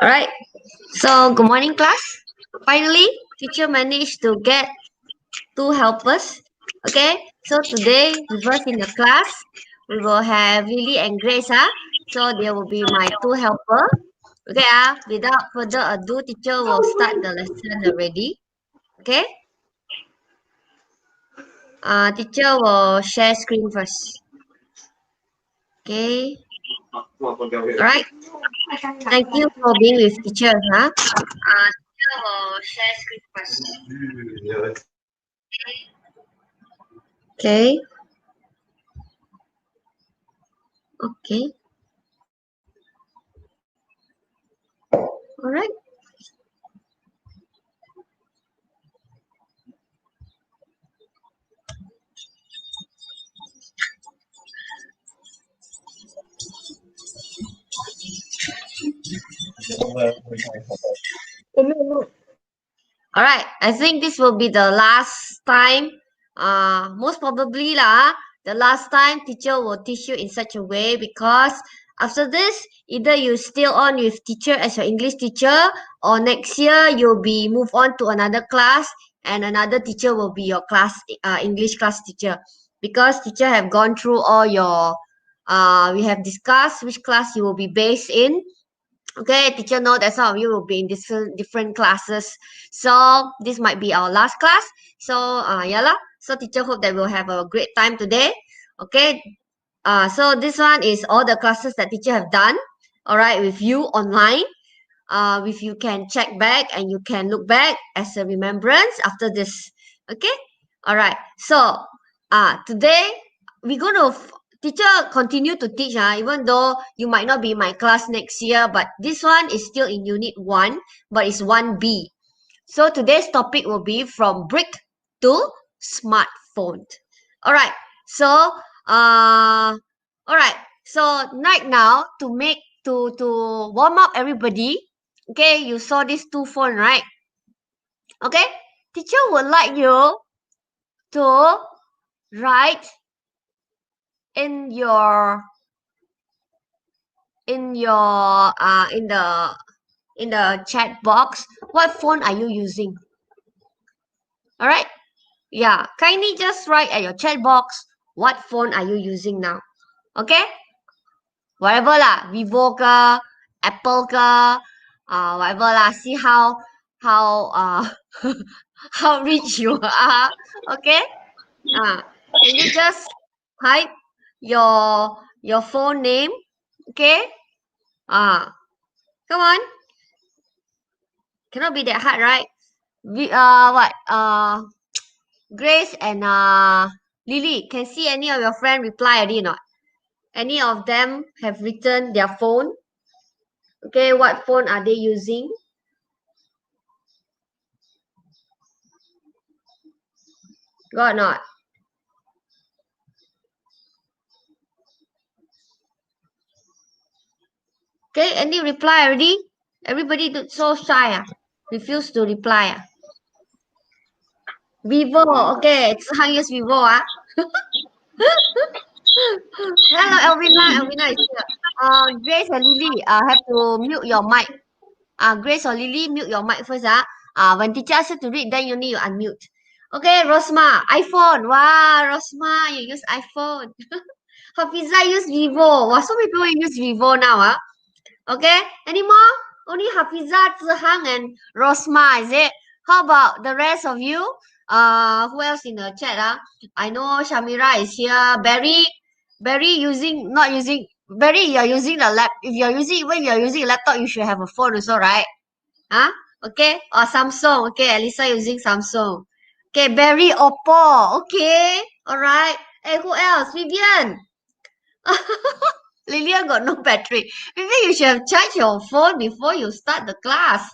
All right. So, good morning, class. Finally, teacher managed to get two helpers. Okay. So today, with us in the class, we will have Lily and Grace. So they will be my two helper. Okay. Without further ado, teacher will start the lesson already. Okay. Teacher will share screen first. Okay. All right. Thank you for being with teacher. Teacher will share screen first. Okay. Okay. All right. All right. I think this will be the last time. Most probably lah. The last time teacher will teach you in such a way because after this, either you still on with teacher as your English teacher, or next year you'll be move on to another class and another teacher will be your class English class teacher because teacher have gone through all your we have discussed which class you will be based in. Okay, teacher know that some of you will be in different classes. So this might be our last class. So yeah lah. So teacher hope that we'll have a great time today. Okay. So this one is all the classes that teacher have done. All right, with you online. If you can check back and you can look back as a remembrance after this. Okay. All right. So today we're going to teacher continue to teach even though you might not be in my class next year, but this one is still in unit 1, but it's 1B. So today's topic will be from brick to smartphone. All right. So all right. So right now to warm up everybody. Okay, you saw these two phone, right? Okay, teacher would like you to write in your in the chat box what phone are you using. All right. Yeah, kindly just write at your chat box what phone are you using now. Okay, whatever lah, Vivo ka, Apple ka, whatever lah, see how how rich you are. Okay. Can you just type your phone name? Okay. Come on. Cannot be that hard, right? What? Grace and Lily, can see any of your friend reply already or not? Any of them have written their phone? Okay, what phone are they using? Got or not? Okay, any reply already? Everybody so shy. Refuse to reply. Vivo, okay. Zhang use Vivo. Hello, Elvina. Elvina is here. Grace and Lily, have to mute your mic. Grace or Lily, mute your mic first. When teacher asks you to read, then you need to unmute. Okay, Rosma, iPhone. Wow, Rosma, you use iPhone. Hafiza use Vivo. Wow, so many people use Vivo now. Okay, any more? Only Hafiza, Zihang, and Rosma, is it? How about the rest of you? Who else in the chat? I know Shamira is here. Barry not using. Barry, you're using the lap. If you're using a laptop, you should have a phone also, right? Okay. Or Samsung. Okay, Elisa using Samsung. Okay, Barry, Oppo. Okay. All right. Hey, who else? Vivian. Lilia got no battery. Maybe you should have charged your phone before you start the class.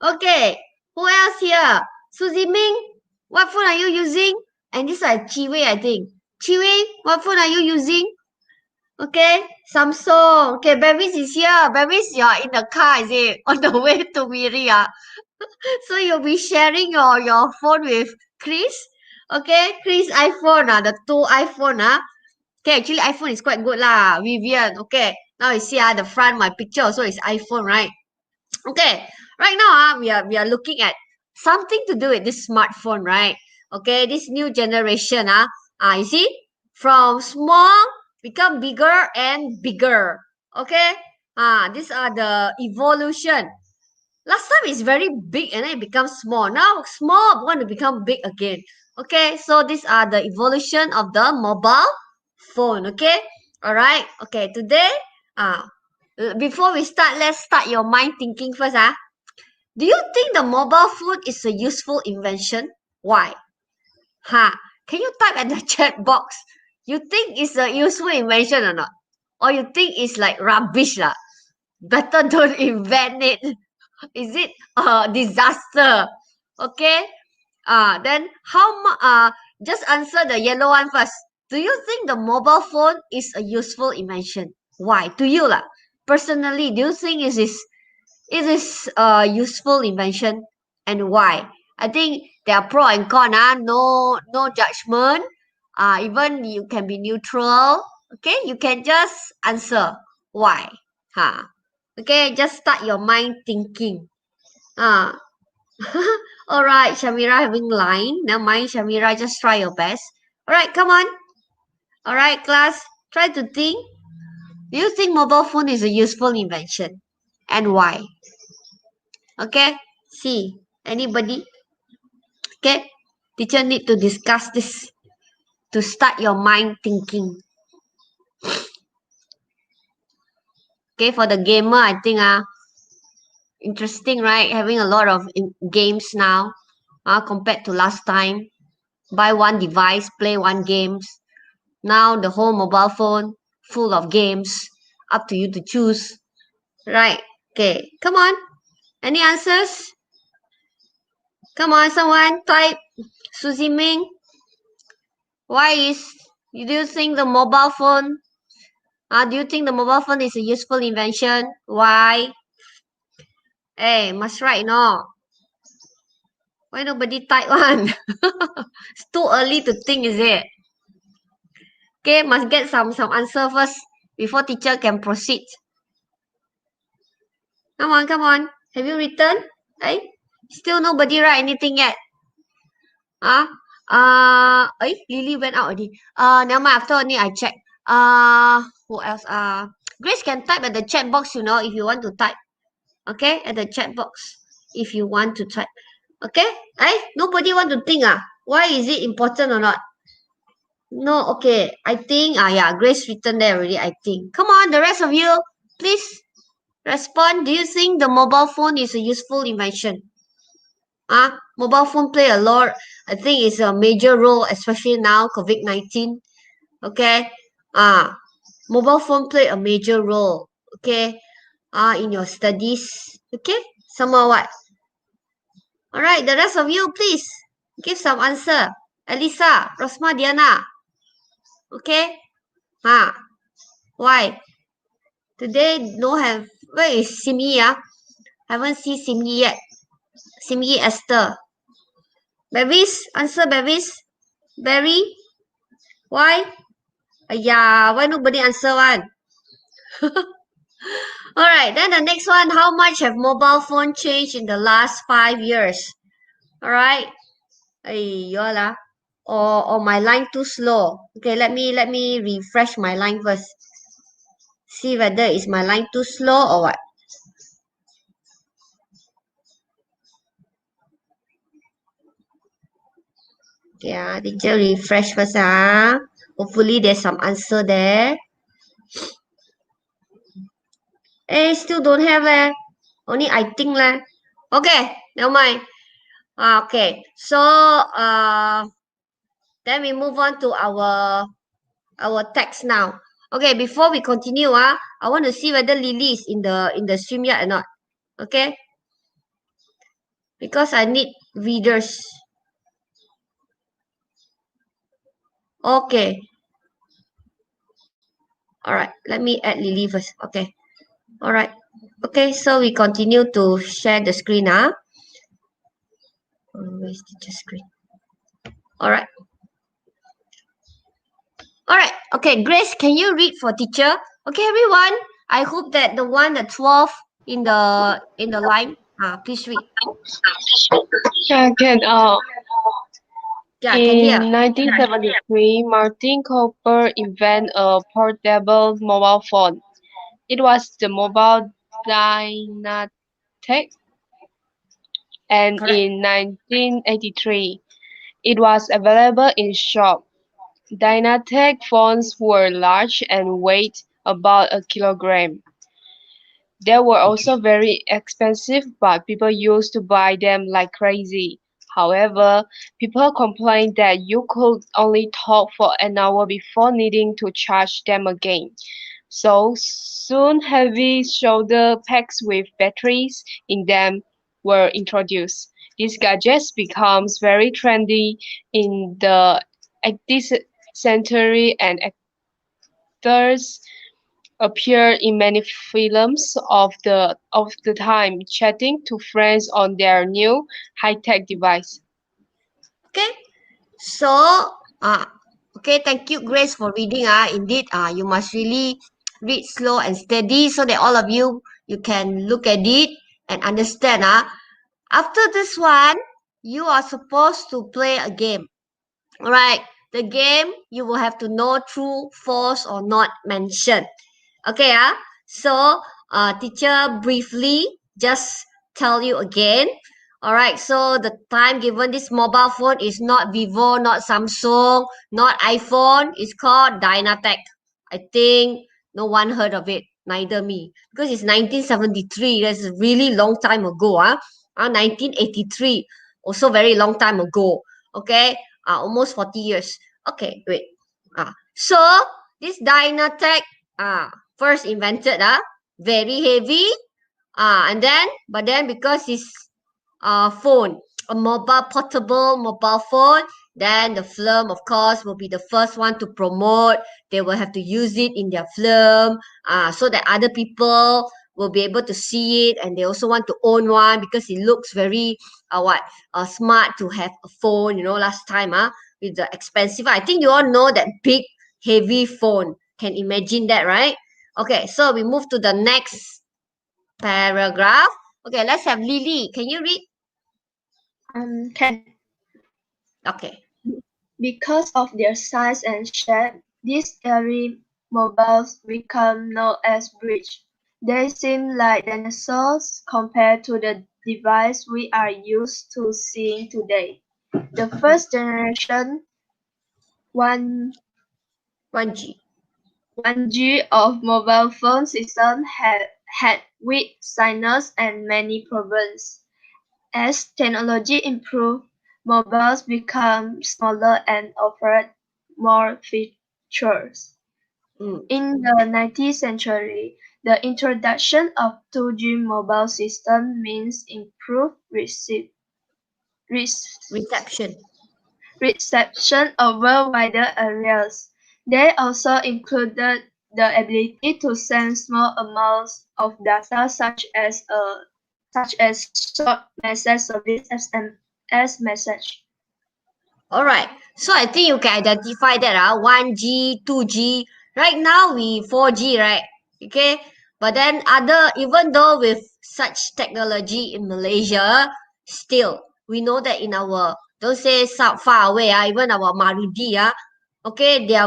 Okay, who else here? Suzy Ming, what phone are you using? And this is Chiwei, I think. Chiwei, what phone are you using? Okay, Samsung. Okay, Bevis is here. Bevis, you're in the car, is it? On the way to Miria. So you'll be sharing your phone with Chris. Okay, Chris iPhone, the two iPhone. Okay, actually iPhone is quite good lah. Vivian, okay. Now you see the front, my picture also is iPhone, right? Okay, right now we are looking at something to do with this smartphone, right? Okay, this new generation, you see, from small become bigger and bigger. Okay, these are the evolution. Last time it's very big and then it becomes small. Now small want to become big again. Okay, so these are the evolution of the mobile phone. Okay, all right. Okay, today, before we start, let's start your mind thinking first. Do you think the mobile phone is a useful invention? Why? Can you type at the chat box? You think it's a useful invention or not? Or you think it's like rubbish lah? Better don't invent it. Is it a disaster? Okay. Then just answer the yellow one first. Do you think the mobile phone is a useful invention? Why? To you lah. Personally, do you think it is a useful invention and why? I think there are pro and con. No judgment. Even you can be neutral. Okay, you can just answer why. Huh. Okay, just start your mind thinking. Ah. All right, Shamira having line. Never mind, Shamira, just try your best. All right, come on. All right, class, try to think. Do you think mobile phone is a useful invention and why? Okay, see, anybody? Okay, teacher need to discuss this to start your mind thinking. Okay, for the gamer, I think interesting, right? Having a lot of games now, compared to last time. Buy one device, play one games. Now the whole mobile phone full of games. Up to you to choose. Right. Okay. Come on. Any answers? Come on, someone type. Susie Ming. Do you think the mobile phone? Do you think the mobile phone is a useful invention? Why? Hey, must write no. Why nobody type one? It's too early to think, is it? Okay, must get some answer first before teacher can proceed. Come on, come on. Have you written? Hey, still nobody write anything yet. Lily went out already. Never mind. After only I check. Who else? Grace can type at the chat box. If you want to type. Okay, at the chat box, if you want to type. Okay. Nobody want to think. Why is it important or not? No. Okay. I think. Yeah. Grace written there already. I think. Come on, the rest of you, please respond. Do you think the mobile phone is a useful invention? Mobile phone play a lot. I think it's a major role, especially now, COVID-19. Okay. Mobile phone play a major role. Okay. In your studies. Okay. Somehow what? All right. The rest of you, please give some answer. Elisa, Rosma, Diana. Okay. Why? Today no have. Where is Simi? Haven't seen Simi yet. Simi Esther. Bevis, answer Bevis. Barry, why? Why nobody answer one? Alright, then the next one, how much have mobile phone changed in the last 5 years? Alright. Or my line too slow. Okay, let me refresh my line first. See whether is my line too slow or what. Yeah, teacher refresh first. Hopefully there's some answer there. Still don't have only I think Okay, never mind. Okay, so then we move on to our text now. Okay, before we continue, I want to see whether Lily is in the stream yet or not. Okay, because I need readers. Okay. All right, let me add Lily first. Okay. All right. Okay, so we continue to share the screen. Where's the screen? All right. All right. Okay, Grace, can you read for teacher? Okay, everyone. I hope that the 12 in the line? Please read. Yeah, can. Yeah, I can hear. In 1973, Martin Cooper invented a portable mobile phone. It was the mobile Dynatec, and Correct. in 1983, it was available in shop. Dynatec phones were large and weighed about a kilogram. They were also very expensive, but people used to buy them like crazy. However, people complained that you could only talk for an hour before needing to charge them again. So soon heavy shoulder packs with batteries in them were introduced. These gadgets becomes very trendy in the 18th century, and actors appeared in many films of the time, chatting to friends on their new high-tech device. Okay. So, uh, okay, thank you, Grace, for reading. Indeed, you must really read slow and steady so that all of you can look at it and understand. After this one, you are supposed to play a game. All right, the game you will have to know true, false, or not mention. Okay, so teacher briefly just tell you again. All right, so the time given this mobile phone is not Vivo, not Samsung, not iPhone. It's called Dynatec. I think no one heard of it, neither me, because it's 1973. That's a really long time ago. 1983, also very long time ago. Okay, almost 40 years. Okay, wait. So this Dynatec first invented, very heavy, and then because it's phone, a mobile portable mobile phone, then the film of course will be the first one to promote. They will have to use it in their film, so that other people will be able to see it, and they also want to own one because it looks very what smart to have a phone, last time, with the expensive, I think you all know that big heavy phone, can imagine that, right? Okay, so we move to the next paragraph. Okay, let's have Lily. Can you read? Can Okay. because of their size and shape, these early mobiles become known as bridge. They seem like dinosaurs compared to the device we are used to seeing today. The first generation, one 1G. 1G of mobile phone system had weak signals and many problems. As technology improved, mobiles became smaller and offered more features. Mm. In the 19th century, the introduction of 2G mobile system means improved rec- Reception. reception over wider areas. They also included the ability to send small amounts of data such as short message service SMS message. All right. So I think you can identify that 1G, 2G. Right now we 4G, right? Okay. But then even though with such technology in Malaysia, still we know that in our, don't say far away, even our Marudi, okay, there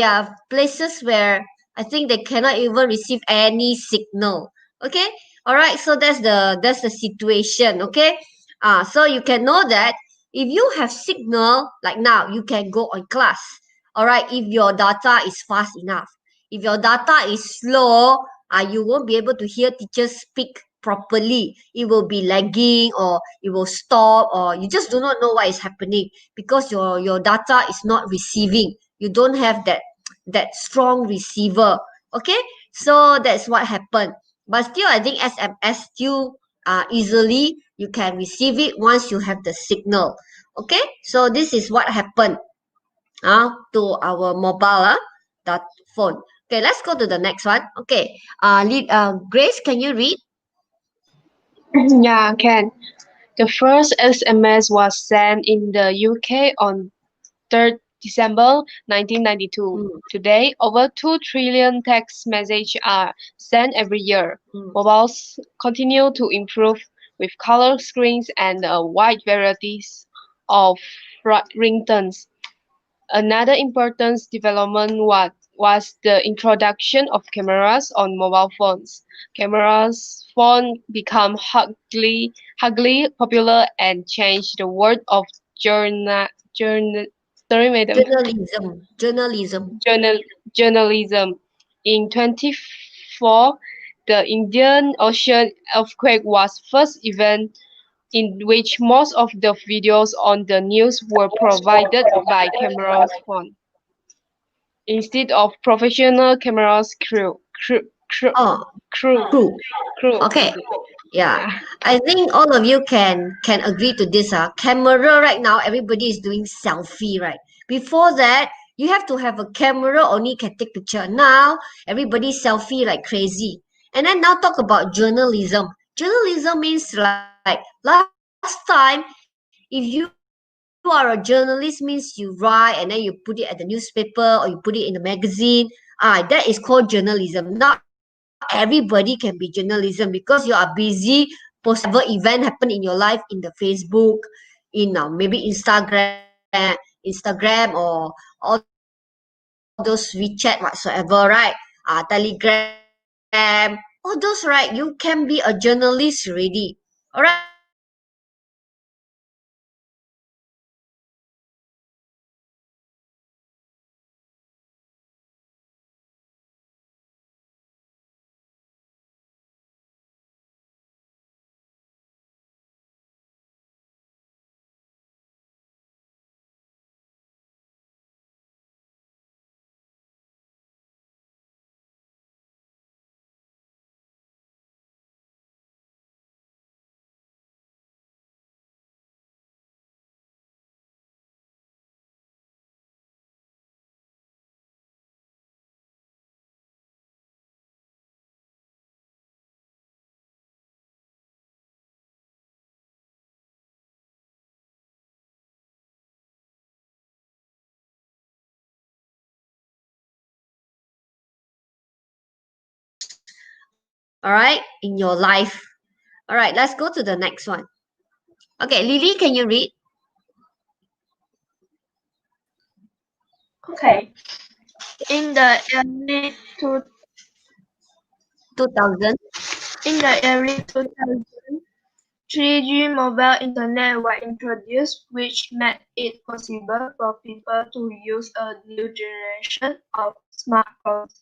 are places where I think they cannot even receive any signal. Okay. All right. So that's the situation. Okay. So you can know that if you have signal, like now, you can go on class. All right, if your data is fast enough. If your data is slow, you won't be able to hear teachers speak properly. It will be lagging, or it will stop, or you just do not know what is happening because your data is not receiving. You don't have that strong receiver. Okay, so that's what happened. But still, I think SMS still easily you can receive it once you have the signal. Okay, so this is what happened to our mobile that phone. Okay, let's go to the next one. Okay, Grace, can you read? Yeah, can. The first SMS was sent in the UK on 30 December 1992. Mm, Today, over 2 trillion text messages are sent every year. mm. Mobiles continue to improve with color screens and a wide varieties of ringtones. Another important development was the introduction of cameras on mobile phones. Cameras phone become hugly popular and changed the world of journal, journal, sorry, madam, Journalism. journal, journalism. In 24, the Indian Ocean earthquake was first event in which most of the videos on the news were provided by cameras phone instead of professional cameras Oh, crew true. crew. Okay. Yeah. Yeah. I think all of you can agree to this. Camera right now, everybody is doing selfie, right? Before that, you have to have a camera only can take picture. Now, everybody selfie like crazy. And then now talk about journalism. Journalism means like last time, if you are a journalist, means you write and then you put it at the newspaper or you put it in the magazine. That is called journalism. Now everybody can be journalism because you are busy posting whatever event happen in your life in the Facebook, in maybe Instagram or all those WeChat whatsoever, right? Telegram, all those, right? You can be a journalist already. Alright, so now talking about cameras. Alright, in your life. Alright, let's go to the next one. Okay, Lily, can you read? Okay. In the early two, 2000. in the early 2000, 3G mobile internet was introduced, which made it possible for people to use a new generation of smartphones.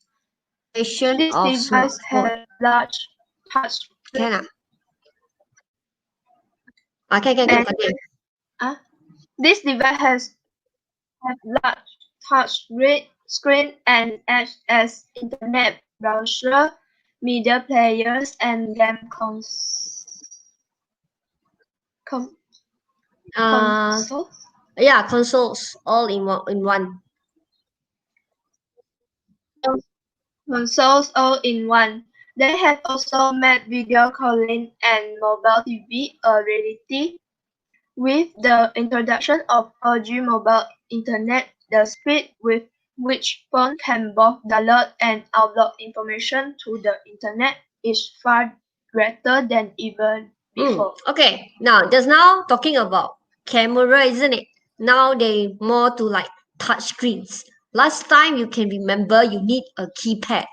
Generation This of device smartphone. had large touch Can screen can and continue. uh, this device has have large touch screen and acts as internet browser, media players, and game com- Uh, console. yeah, consoles all in one. Consoles all in one. They have also made video calling and mobile TV a reality. With the introduction of 4G mobile internet, the speed with which phones can both download and upload information to the internet is far greater than ever before. Okay, now just now talking about camera, isn't it? Now they more to like touch screens. Last time you can remember you need a keypad.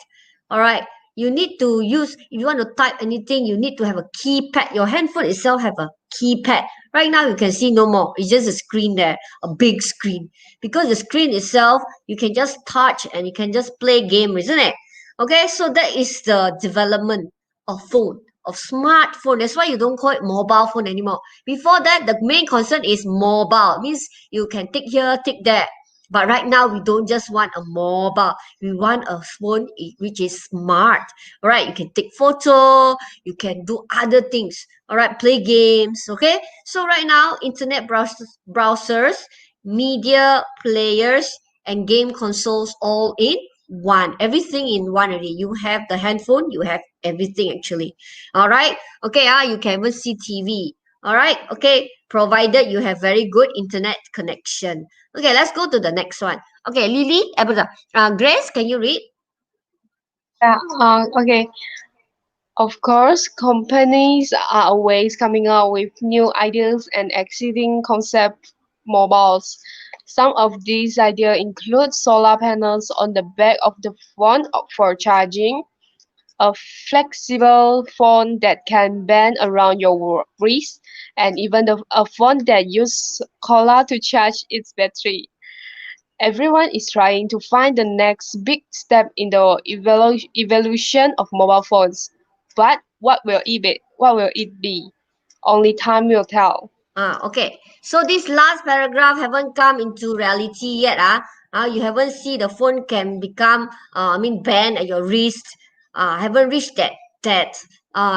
All right, you need to use if you want to type anything, you need to have a keypad. Your handphone itself have a keypad. Right now you can see no more. It's just a screen there, a big screen. Because the screen itself, you can just touch and you can just play game, isn't it? Okay, so that is the development of phone, of smartphone. That's why you don't call it mobile phone anymore. Before that, the main concern is mobile. Means you can take here, take there. But right now, we don't just want a mobile. We want a phone which is smart. All right, you can take photo. You can do other things. All right, play games. Okay. So right now, internet browsers, media players, and game consoles all in one. Everything in one already. You have the handphone. You have everything actually. All right. Okay. You can even see TV. All right. Okay. Provided you have very good internet connection. Okay, let's go to the next one. Okay, Lily, Grace, can you read? Yeah, okay. Of course, companies are always coming up with new ideas and exciting concept mobiles. Some of these ideas include solar panels on the back of the phone for charging, a flexible phone that can bend around your wrist, and even a phone that uses cola to charge its battery. Everyone is trying to find the next big step in the evolution of mobile phones. But what will it be? Only time will tell. Okay. So this last paragraph haven't come into reality yet. You haven't see the phone can become, band at your wrist. Haven't reached that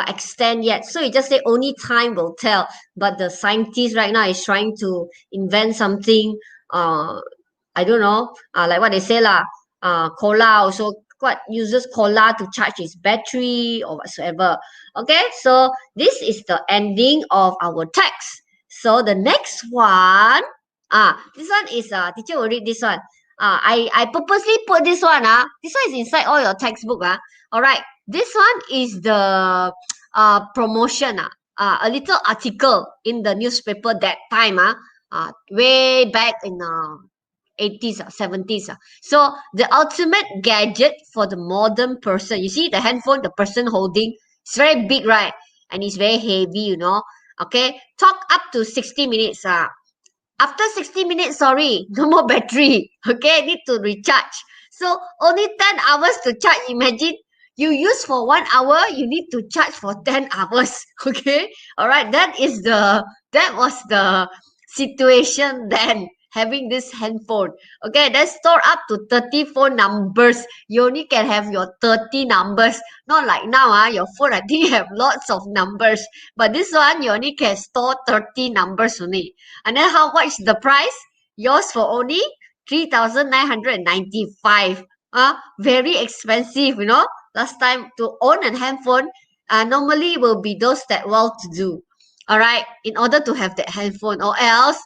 extent yet. So you just say only time will tell. But the scientist right now is trying to invent something. Uh, I don't know. Like what they say lah. Cola also what uses cola to charge its battery or whatsoever. Okay. So this is the ending of our text. So the next one, this one is teacher will read this one. I purposely put this one. This one is inside all your textbook. All right. This one is the promotion. A little article in the newspaper that time. Way back in 80s or 70s. So the ultimate gadget for the modern person. You see the handphone the person holding. It's very big, right? And it's very heavy, Okay, talk up to 60 minutes. After 60 minutes, sorry, no more battery. Okay, need to recharge. So only 10 hours to charge. Imagine you use for 1 hour, you need to charge for 10 hours. Okay, all right, that was the situation then having this handphone. Okay, let's store up to 30 phone numbers. You only can have your 30 numbers. Not like now, your phone I think have lots of numbers. But this one you only can store 30 numbers only. And then how much the price? Yours for only 3,995. Very expensive, Last time to own a handphone, normally will be those that well to do. All right, in order to have that handphone, or else,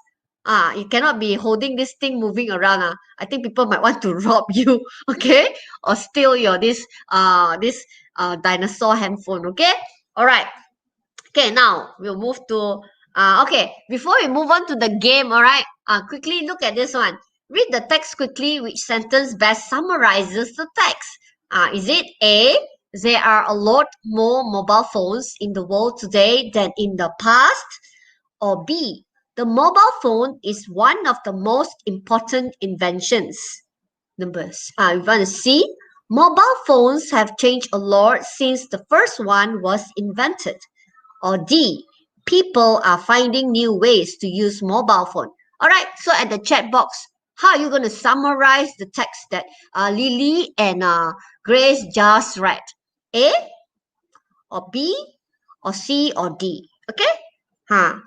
you cannot be holding this thing moving around. I think people might want to rob you, okay, or steal your this dinosaur handphone, okay. All right. Okay, now we'll move to okay, before we move on to the game, all right, quickly look at this one. Read the text quickly. Which sentence best summarizes the text? Is it A, there are a lot more mobile phones in the world today than in the past? Or B, the mobile phone is one of the most important inventions? Numbers. We want to see. Mobile phones have changed a lot since the first one was invented. Or D, people are finding new ways to use mobile phone. All right, so at the chat box, how are you going to summarize the text that Lily and Grace just read? A or B or C or D? Okay? Huh.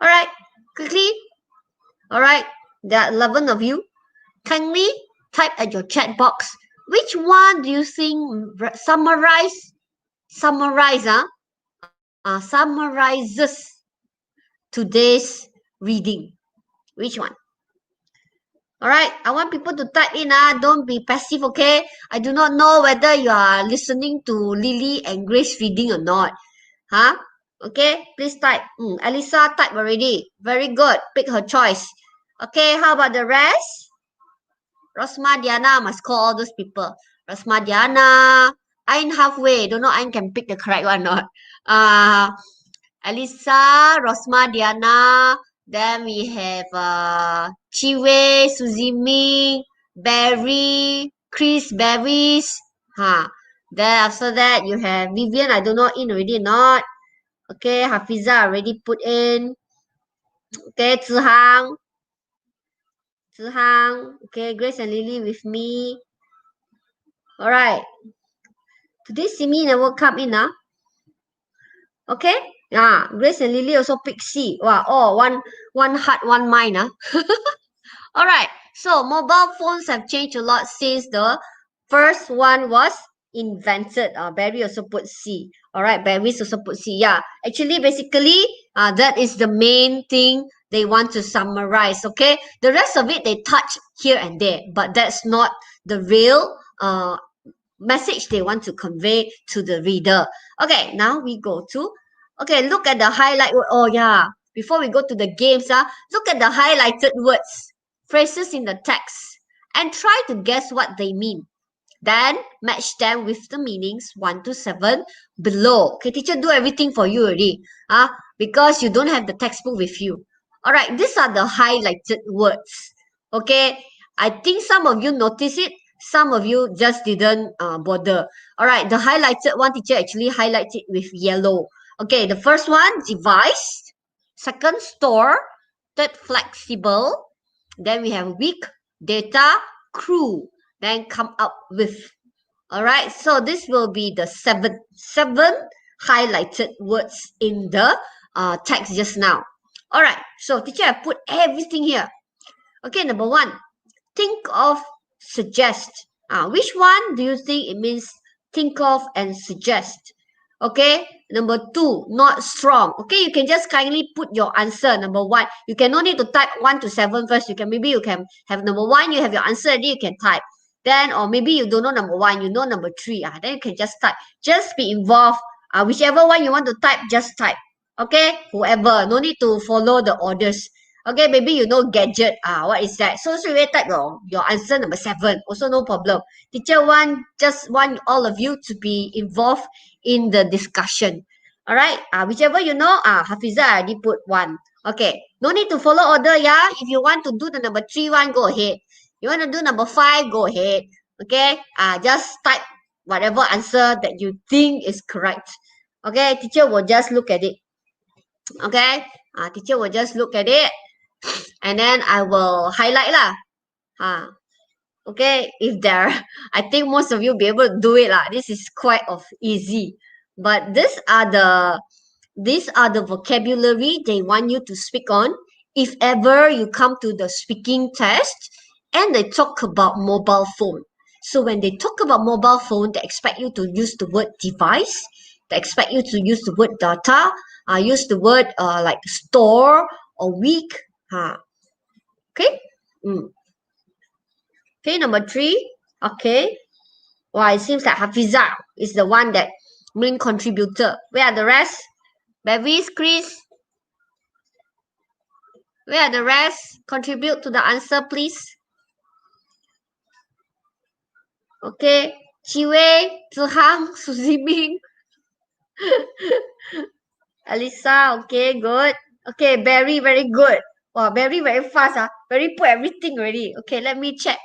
All right, quickly. All right, there are 11 of you. Kindly type at your chat box. Which one do you think summarizes today's reading? Which one? All right, I want people to type in. Don't be passive, okay? I do not know whether you are listening to Lily and Grace reading or not. Huh? Okay, please type. Elisa type already. Very good. Pick her choice. Okay, how about the rest? Rosma Diana must call all those people. Rosma Diana. Ain halfway. Don't know Ain can pick the correct one or not. Alisa, Rosma, Diana. Then we have Chiwe, Suzimi, Barry, Chris, Barry's. Then after that you have Vivian. I don't know in already or not. Okay, Hafiza already put in. Okay, Zihang. Zihang. Okay, Grace and Lily with me. Alright. Today Simi never come in. Okay? Grace and Lily also pick C. Wow, one heart, one mind. Alright, so mobile phones have changed a lot since the first one was invented. Barry also put C. All right, Barry's also put C. Yeah, actually, basically, that is the main thing they want to summarize. Okay, the rest of it they touch here and there, but that's not the real message they want to convey to the reader. Okay, now we go to, okay, look at the highlight word. Oh yeah, before we go to the games, look at the highlighted words, phrases in the text, and try to guess what they mean. Then match them with the meanings 1 to 7 below. Okay, teacher do everything for you already. Because you don't have the textbook with you. Alright, these are the highlighted words. Okay, I think some of you notice it. Some of you just didn't bother. Alright, the highlighted one, teacher actually highlighted with yellow. Okay, the first one, device. Second, store. Third, flexible. Then we have week, data, crew. Then come up with. All right, so this will be the seven highlighted words in the text just now. All right, so teacher have put everything here. Okay, number one, think of, suggest. Which one do you think it means think of and suggest? Okay, number two, not strong. Okay, you can just kindly put your answer. Number one, you can no need to type 1 to 7 first. Maybe you can have number one, you have your answer already, you can type. Then, or maybe you don't know number one, you know number three. Then you can just type. Just be involved. Whichever one you want to type, just type. Okay, whoever, no need to follow the orders. Okay, maybe you know gadget. What is that? So straight away type your answer number 7. Also no problem. Teacher just want all of you to be involved in the discussion. All right. Whichever you know. Hafiza already put 1. Okay. No need to follow order. Yeah. If you want to do the number 3 one, go ahead. You want to do number 5, go ahead. Okay. Just type whatever answer that you think is correct. Okay. Teacher will just look at it. Okay. Teacher will just look at it. And then I will highlight lah. Okay, if there, I think most of you be able to do it lah. This is quite of easy. But these are the vocabulary they want you to speak on. If ever you come to the speaking test and they talk about mobile phone. So when they talk about mobile phone, they expect you to use the word device. They expect you to use the word data. Use the word like store or week. Okay. Okay, number 3. Okay. Well, it seems like Hafiza is the one that main contributor. Where are the rest? Bevis, Chris? Where are the rest? Contribute to the answer, please. Okay. Chiwei, Zihang, Suziming. Alisa, okay, good. Okay, Barry, very good. Wow, Barry very fast. Barry put everything already. Okay, let me check.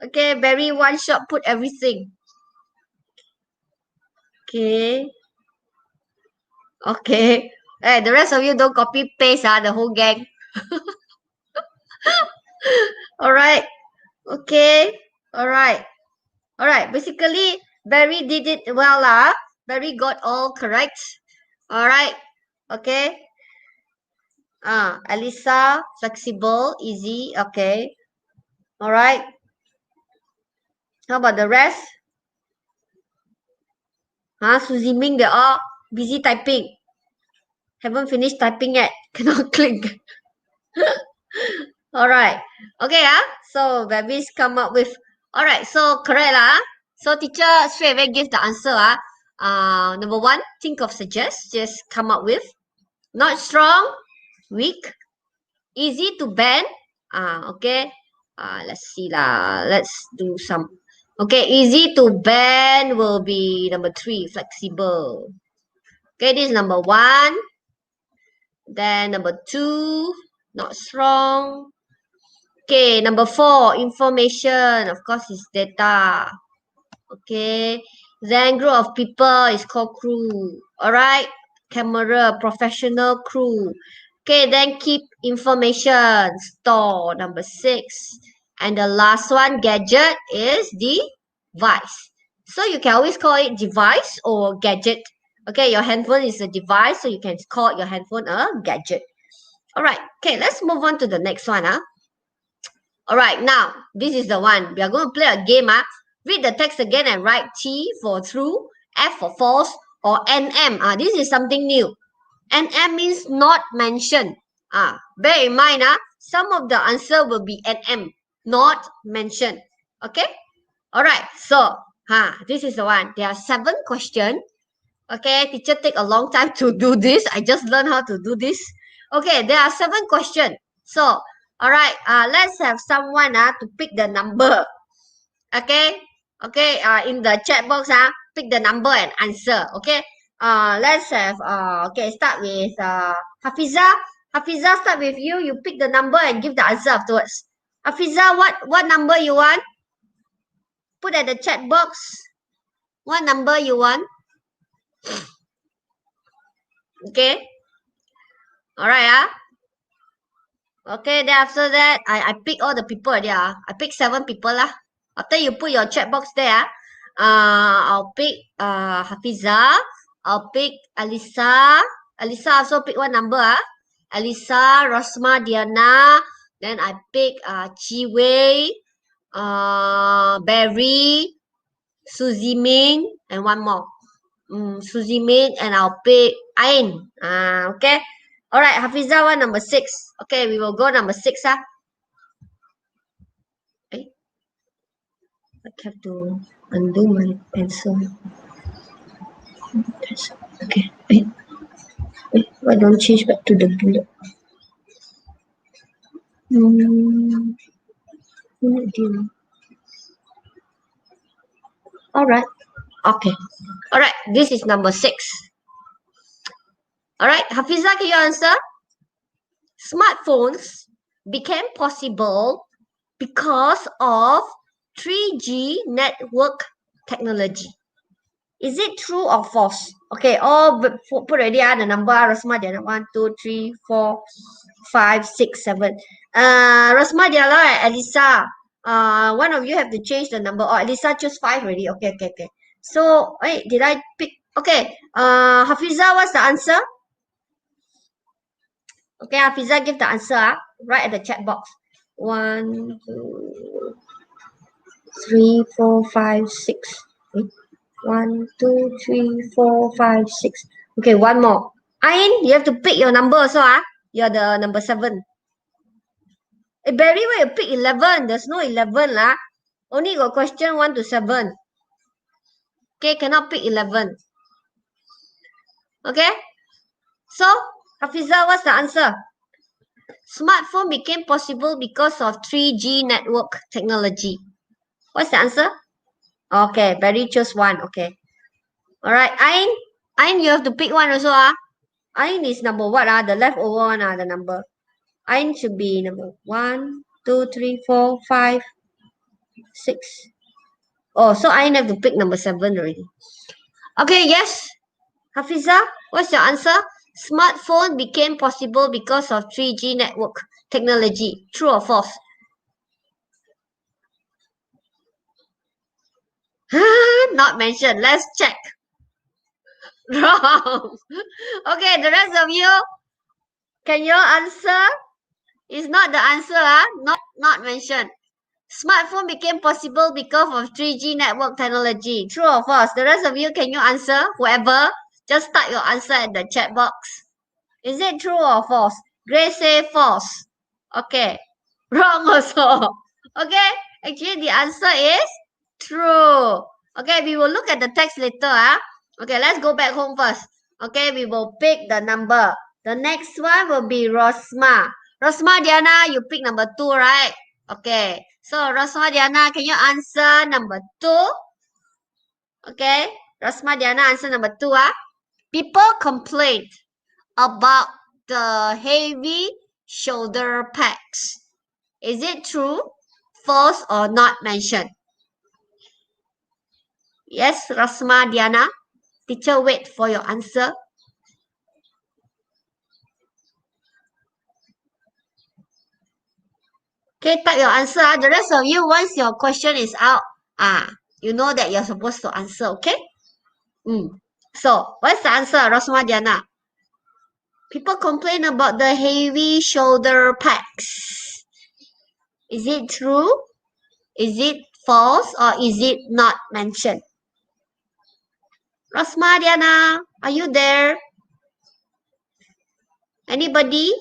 Okay, Barry one shot put everything. Okay. Okay. Hey, the rest of you don't copy paste, the whole gang. All right. Okay. All right. All right. Basically, Barry did it well. Barry got all correct. All right. Okay. Alisa, flexible, easy. Okay. All right. How about the rest? Suzy Ming, they're all busy typing. Haven't finished typing yet. Cannot click. All right. Okay, so Babies come up with, all right, so correct So teacher straight away give the answer. Number 1, think of, suggest, just come up with. Not strong, weak, easy to bend. Okay. Let's see Let's do some. Okay, easy to bend will be number 3, flexible. Okay, this is number 1. Then number 2, not strong. Okay, number 4, information. Of course, it's data. Okay. Then group of people is called crew. Alright. Camera, professional crew. Okay, then keep information. Store, number 6. And the last one, gadget, is device. So you can always call it device or gadget. Okay, your handphone is a device, so you can call your handphone a gadget. Alright, okay, let's move on to the next one. Alright, now, this is the one. We are going to play a game. Read the text again and write T for true, F for false, or NM. This is something new. NM means not mentioned. Bear in mind, some of the answer will be NM, not mentioned. Okay? Alright, so this is the one. There are 7 questions. Okay, teacher take a long time to do this. I just learned how to do this. Okay, there are 7 questions. So, alright, let's have someone to pick the number. Okay, in the chat box, pick the number and answer. Okay, let's have, start with Hafiza. Hafiza, start with you. You pick the number and give the answer afterwards. Hafiza, what number you want? Put at the chat box. What number you want? Okay. Alright, Okay, then after that, I pick all the people there. I pick 7 people lah. After you put your chat box there, I'll pick Hafiza. I'll pick Alisa. Alisa also pick one number. Alisa, Rosma, Diana. Then I pick Chi Wei, Barry, Suzy Min, and one more. Suzy Min, and I'll pick Ain. Okay. Alright, Hafiza one number 6. Okay, we will go number 6. I have to undo my pencil. Okay. Why don't change back to the bullet? Alright. Okay. Alright, this is number 6. Alright, Hafiza, can you answer? Smartphones became possible because of 3G network technology. Is it true or false? Okay, all put already the number. Rosma, Diana, 1, 2, 3, 4, 5, 6, 7. Rosma, Diana, and Elisa. One of you have to change the number. Oh, Elisa choose 5 already. Okay. So, wait, did I pick? Okay. Hafiza, what's the answer? Okay, Hafiza, give the answer. Right at the chat box. 1, 2, 3, 4, 5, 6. 1, 2, 3, 4, 5, 6. Okay, one more. Ain, you have to pick your number also. You're the number 7. Barry, why you pick 11? There's no 11 lah. Only got question 1 to 7. Okay, cannot pick 11. Okay? So, Hafiza, what's the answer? Smartphone became possible because of 3G network technology. What's the answer? Okay, Barry chose 1. Okay. Alright, Ain, you have to pick 1 also. Ain is number what? The leftover one, the number. Ain should be number 1, 2, 3, 4, 5, 6. Oh, so Ain have to pick number 7 already. Okay, yes. Hafiza, what's your answer? Smartphone became possible because of 3G network technology. True or false? Not mentioned. Let's check. Wrong. Okay, the rest of you, can you answer? It's not the answer, not mentioned. Smartphone became possible because of 3G network technology. True or false? The rest of you, can you answer? Whoever, just type your answer in the chat box. Is it true or false? Grace say false. Okay. Wrong also. Okay. Actually, the answer is true. Okay, we will look at the text later. Okay, let's go back home first. Okay, we will pick the number. The next one will be Rosma. Rosma, Diana, you pick number 2, right? Okay. So, Rosma, Diana, can you answer number 2? Okay. Rosma, Diana, answer number 2. People complained about the heavy shoulder pads. Is it true, false, or not mentioned? Yes, Rosma, Diana. Teacher, wait for your answer. Okay, type your answer. The rest of you, once your question is out, you know that you're supposed to answer, okay? So, what's the answer, Rosma, Diana? People complain about the heavy shoulder pads. Is it true? Is it false, or is it not mentioned? Rosma, Diana, are you there? Anybody?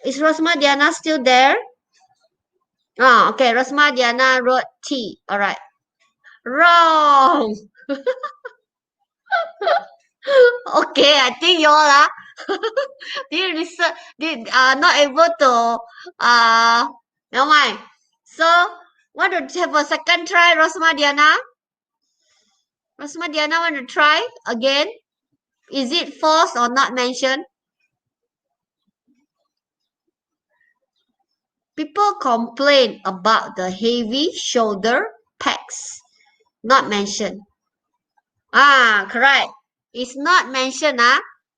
Is Rosma Diana still there? Oh, okay. Rosma Diana wrote T. All right. Wrong. Okay, I think you all are did not able to never mind. So want to have a second try, Rosma Diana? Rosma Diana want to try again? Is it false or not mentioned? People complain about the heavy shoulder packs. Not mentioned. Correct. It's not mentioned,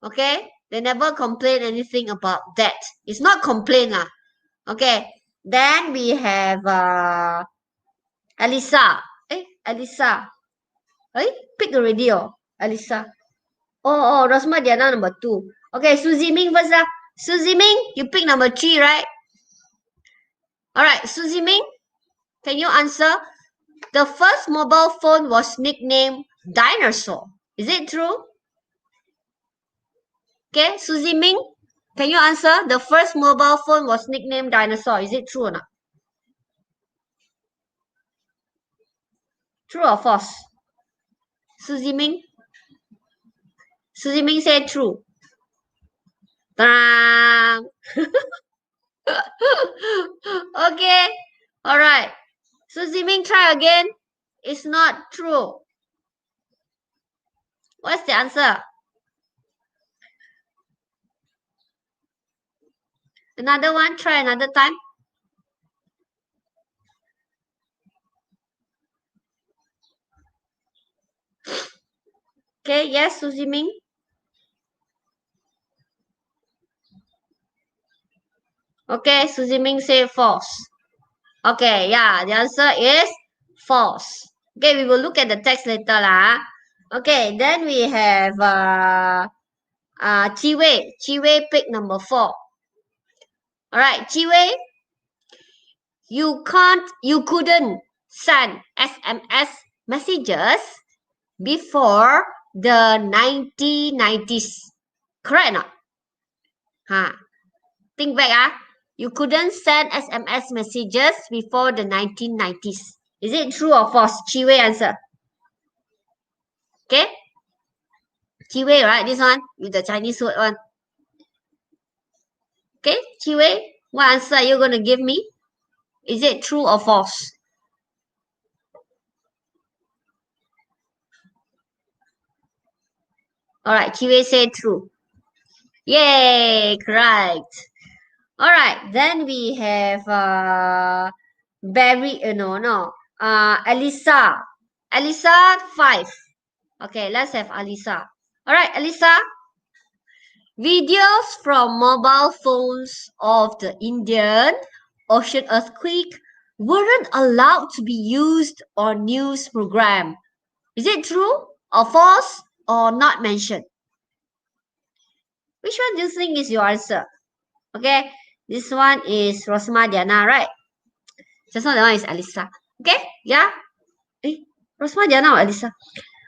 okay? They never complain anything about that. It's not complain, okay? Then we have Alisa. Alisa. Pick already, Alisa. Oh, Rosma Diana number 2. Okay, Suzy Ming first, Suzy Ming, you pick number 3, right? Alright, Suzy Ming, can you answer? The first mobile phone was nicknamed Dinosaur. Is it true? Okay, Suzy Ming, can you answer? The first mobile phone was nicknamed Dinosaur. Is it true or not? True or false? Suzy Ming? Suzy Ming said true. Ta-da! Okay, alright. Suzy Ming, try again. It's not true. What's the answer? Another one, try another time. Okay, yes, Suzy Ming. Okay, Suzy Ming say false. Okay, yeah, the answer is false. Okay, we will look at the text later lah. Okay, then we have Chi Wei. Chi Wei pick number 4. Alright, Chi Wei, you couldn't send SMS messages before the 1990s. Correct or not? Think back, you couldn't send SMS messages before the 1990s. Is it true or false? Chi Wei answer. Okay? Chi Wei, right? This one with the Chinese word one. Okay, Chi Wei, what answer are you going to give me? Is it true or false? Alright, Chi Wei said true. Yay, correct. Alright, then we have Barry, Alisa. Alisa 5. Okay, let's have Alisa. Alright, Alisa. Videos from mobile phones of the Indian Ocean earthquake weren't allowed to be used on news program. Is it true or false or not mentioned? Which one do you think is your answer? Okay, this one is Rosma Diana, right? Just now that one is Alisa. Okay, yeah? Rosma Diana or Alisa?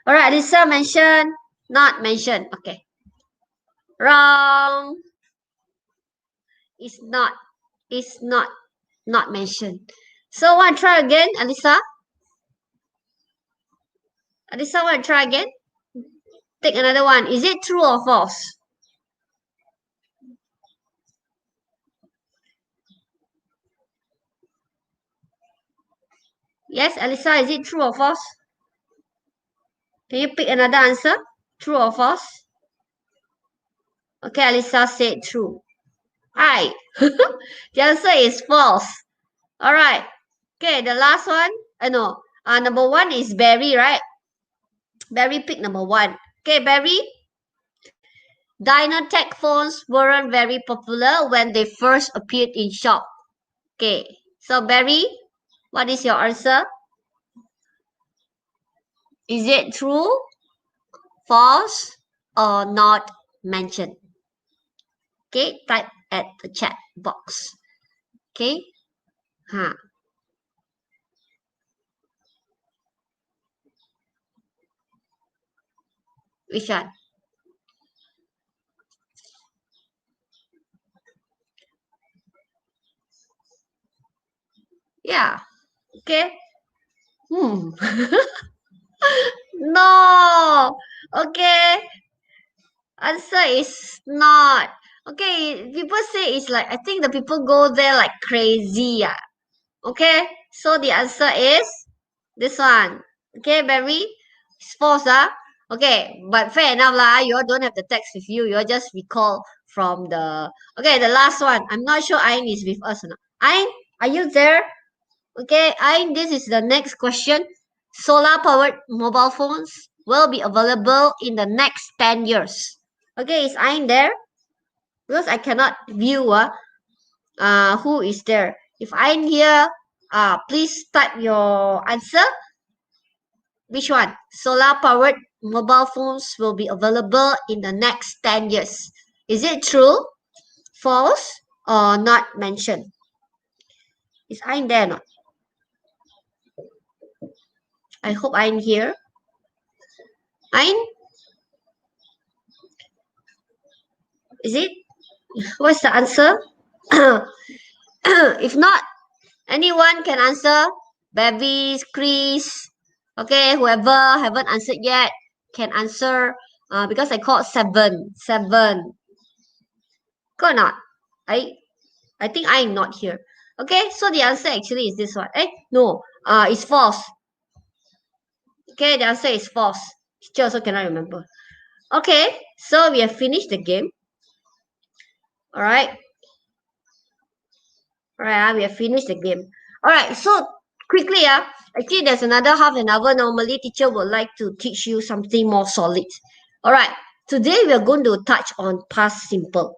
Alright, Alisa mentioned, not mentioned. Okay. Wrong. It's not mentioned. So want to try again, Alisa? Alisa, want to try again? Take another one. Is it true or false? Yes, Alisa, is it true or false? Can you pick another answer? True or false? Okay, Alisa said true. Hi. The answer is false. Alright. Okay, the last one. Number 1 is Barry, right? Barry picked number 1. Okay, Barry. Dynatech phones weren't very popular when they first appeared in shop. Okay, so Barry, what is your answer? Is it true, false, or not mentioned? Okay, type at the chat box. Okay, Which one? Yeah. Okay. No. Okay. Answer is not. Okay. People say it's like, I think the people go there like crazy. Yeah. Okay. So the answer is this one. Okay, Barry? It's false, Okay, but fair enough, You all don't have the text with you. You all just recall from the... Okay, the last one. I'm not sure Ayn is with us or not. Ayn, are you there? Okay, Ayn, this is the next question. Solar-powered mobile phones will be available in the next 10 years. Okay, is Ayn there? Because I cannot view who is there. If Ayn here, please type your answer. Which one? Solar-powered mobile phones will be available in the next 10 years. Is it true, false, or not mentioned? Is Ayn there or not? I hope Ayn here. Ayn? Is it? What's the answer? If not, anyone can answer. Babies, Chris, okay, whoever haven't answered yet can answer. Because I called 7. 7. Go or not? I think I'm not here. Okay, so the answer actually is this one. No, it's false. Okay, the answer is false. Teacher also cannot remember. Okay, so we have finished the game. Alright. Alright, we have finished the game. Alright, so quickly, actually there's another half an hour. Normally, teacher would like to teach you something more solid. Alright, today we are going to touch on past simple.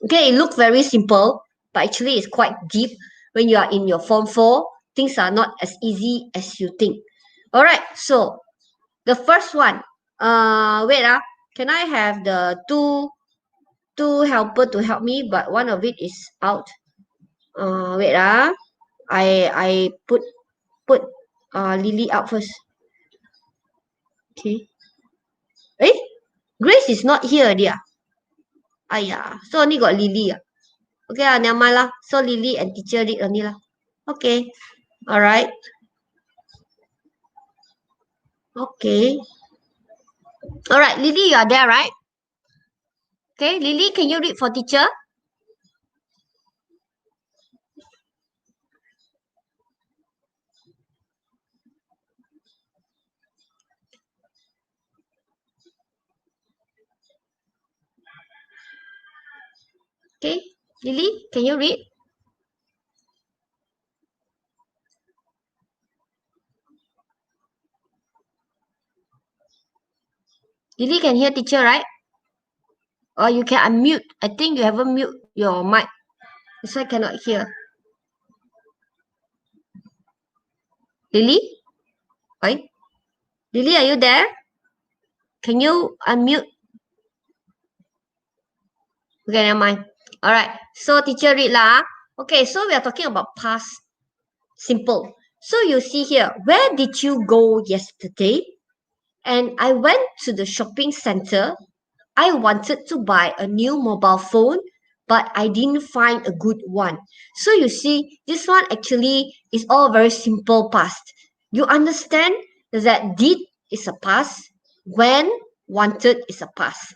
Okay, it looks very simple, but actually it's quite deep. When you are in your form 4, things are not as easy as you think. Alright, so the first one. Wait, can I have the two helper to help me, but one of it is out. Wait, I put Lily out first. Okay. Grace is not here, dear. So only got Lily. Okay, never mind lah. So Lily and teacher did only lah. Okay. Alright. Okay. Alright, Lily, you are there, right? Okay, Lily, can you read for teacher? Okay, Lily, can you read? Lily can hear teacher, right? Or you can unmute. I think you haven't mute your mic. That's why I cannot hear. Lily? Right? Lily, are you there? Can you unmute? Okay, never mind. Alright, so teacher read lah. Okay, so we are talking about past simple. So you see here, where did you go yesterday? And I went to the shopping center. I wanted to buy a new mobile phone, but I didn't find a good one. So you see, this one actually is all very simple past. You understand that did is a past, when wanted is a past.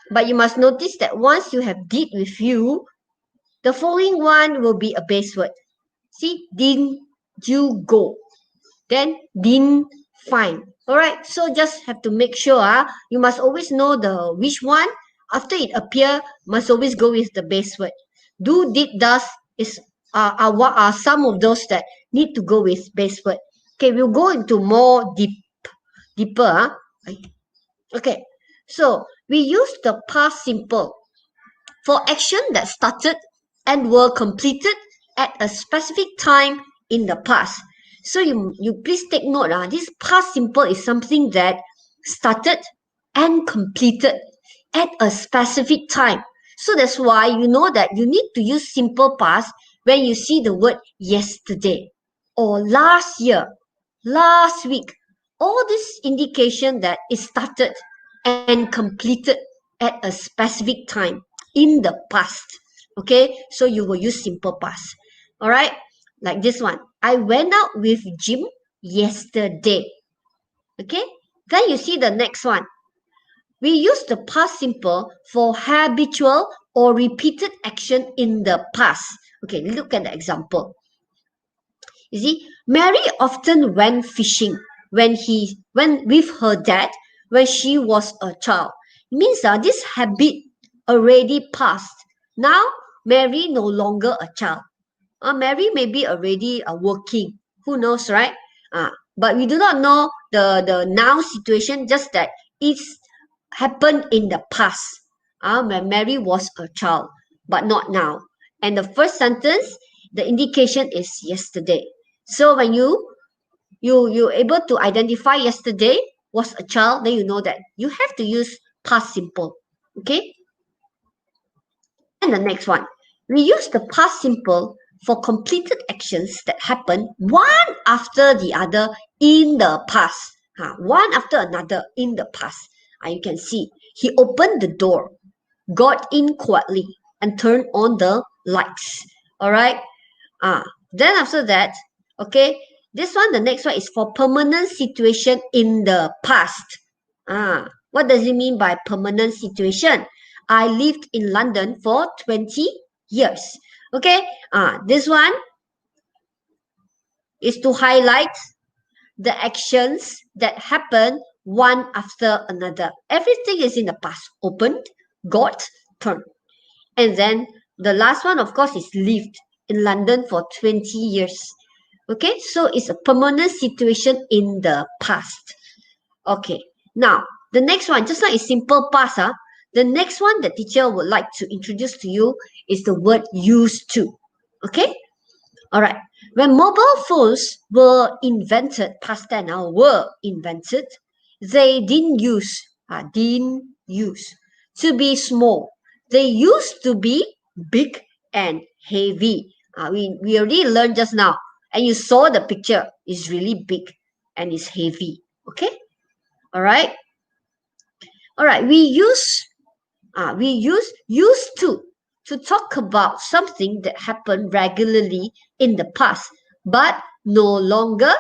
But you must notice that once you have did with you, the following one will be a base word. See, didn't you go? Then didn't find. Alright, so just have to make sure you must always know the which one after it appear must always go with the base word. Do, did, does is what are some of those that need to go with base word. Okay, we'll go into more deeper. Okay, so we use the past simple for action that started and were completed at a specific time in the past. So you please take note, this past simple is something that started and completed at a specific time. So that's why you know that you need to use simple past when you see the word yesterday or last year, last week. All this indication that it started and completed at a specific time in the past. Okay, so you will use simple past. All right, like this one. I went out with Jim yesterday. Okay, then you see the next one. We use the past simple for habitual or repeated action in the past. Okay, look at the example. You see, Mary often went fishing when with her dad when she was a child. It means this habit already passed. Now Mary no longer a child. Mary may be already working. Who knows, right? But we do not know the now situation, just that it's happened in the past. When Mary was a child, but not now. And the first sentence, the indication is yesterday. So when you're able to identify yesterday was a child, then you know that you have to use past simple. Okay? And the next one, we use the past simple for completed actions that happen one after the other in the past. One after another in the past. You can see he opened the door, got in quietly, and turned on the lights. All right. Then after that, okay, this one, the next one is for permanent situation in the past. What does it mean by permanent situation? I lived in London for 20 years. Okay, this one is to highlight the actions that happen one after another. Everything is in the past. Opened, got, turned. And then the last one, of course, is lived in London for 20 years. Okay, so it's a permanent situation in the past. Okay, now the next one, just like a simple past, the next one the teacher would like to introduce to you is the word used to. Okay, all right. When mobile phones were invented, past tense now, were invented, they didn't use to be small. They used to be big and heavy. We already learned just now, and you saw the picture. It's really big and it's heavy. Okay, all right. All right. We use used to talk about something that happened regularly in the past, but no longer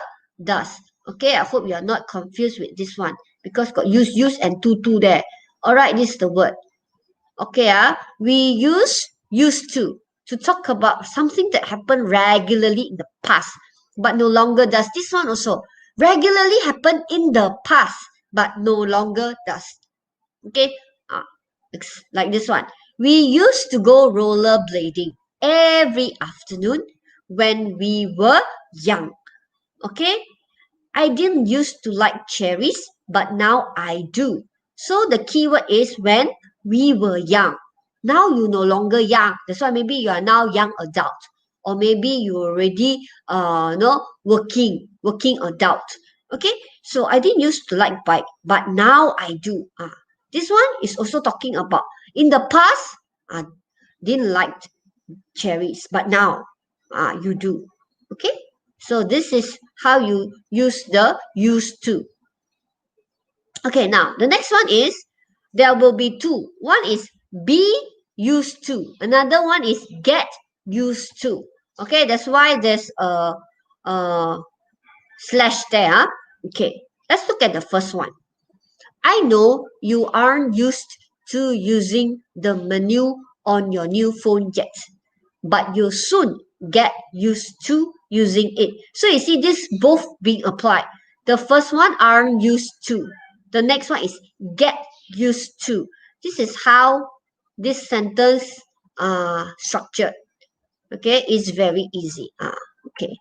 does. Okay, I hope you are not confused with this one because got use and to there. All right, this is the word. Okay, we used to talk about something that happened regularly in the past, but no longer does. This one also regularly happened in the past, but no longer does. Okay, like this one. We used to go rollerblading every afternoon when we were young. Okay, I didn't used to like cherries, but now I do. So the keyword is when we were young. Now you no longer young. That's why maybe you are now young adult, or maybe you already working adult. Okay, so I didn't used to like bike, but now I do. This one is also talking about in the past. Didn't like cherries, but now you do. Okay, so this is how you use the used to. Okay, now the next one is there will be two. One is be used to. Another one is get used to. Okay, that's why there's a slash there. Okay, let's look at the first one. I know you aren't used to using the menu on your new phone yet, but you'll soon get used to using it. So you see this both being applied. The first one aren't used to. The next one is get used to. This is how this sentence structured. Okay, it's very easy. Okay.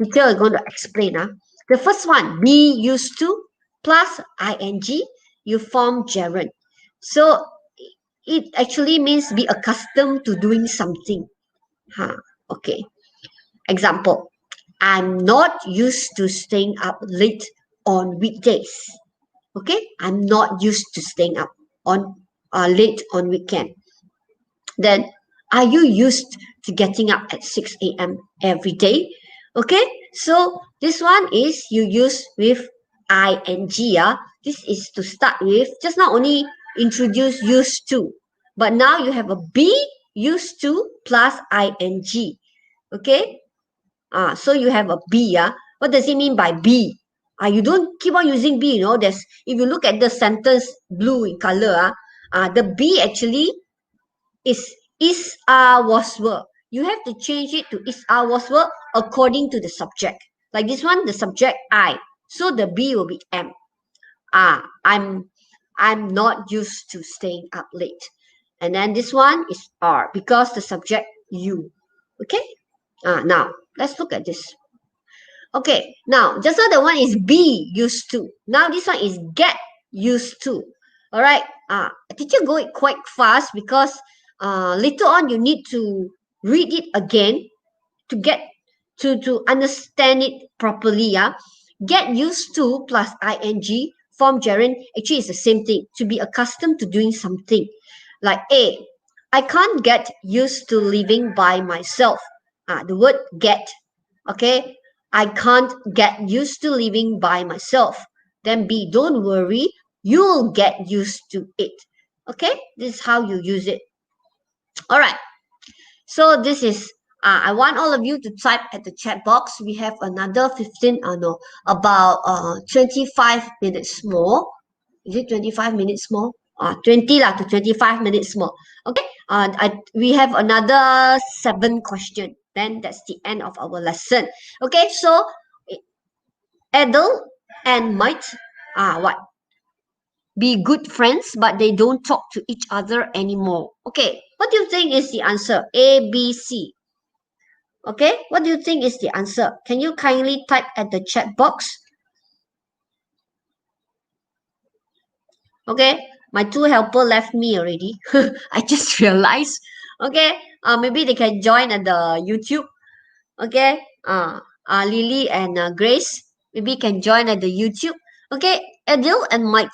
Teacher is going to explain. The first one, be used to plus ing, you form gerund. So it actually means be accustomed to doing something. Okay. Example, I'm not used to staying up late on weekdays. Okay, I'm not used to staying up on late on weekend. Then, are you used to getting up at 6 a.m. every day? Okay, so this one is you use with ing this is to start with. Just now only introduce used to, but now you have a be used to plus ing. Okay, so you have a be. What does it mean by be? You don't keep on using be. There's, if you look at the sentence blue in color, the be actually is was were. You have to change it to is was were according to the subject. Like this one, the subject I, so the be will be am. I'm not used to staying up late. And then this one is are because the subject you. Okay. Now let's look at this. Okay, now just now the one is be used to. Now this one is get used to. All right. Teacher go it quite fast because later on you need to read it again to get to understand it properly. Get used to plus ing form gerund actually is the same thing. To be accustomed to doing something. Like I can't get used to living by myself. The word get. Okay, I can't get used to living by myself. Then B, don't worry, you'll get used to it. Okay, this is how you use it. All right, so this is, I want all of you to type at the chat box. We have another 15, no, about 25 minutes more. Is it 25 minutes more? 20 to 25 minutes more. Okay, we have another 7 questions. Then that's the end of our lesson. Okay, so adult and might what? Be good friends, but they don't talk to each other anymore. Okay, what do you think is the answer? A, B, C. Okay, what do you think is the answer? Can you kindly type at the chat box? Okay, my 2 helper left me already. I just realized. Okay, maybe they can join at the YouTube. Okay, Lily and Grace maybe can join at the YouTube. Okay, Adil and Mike.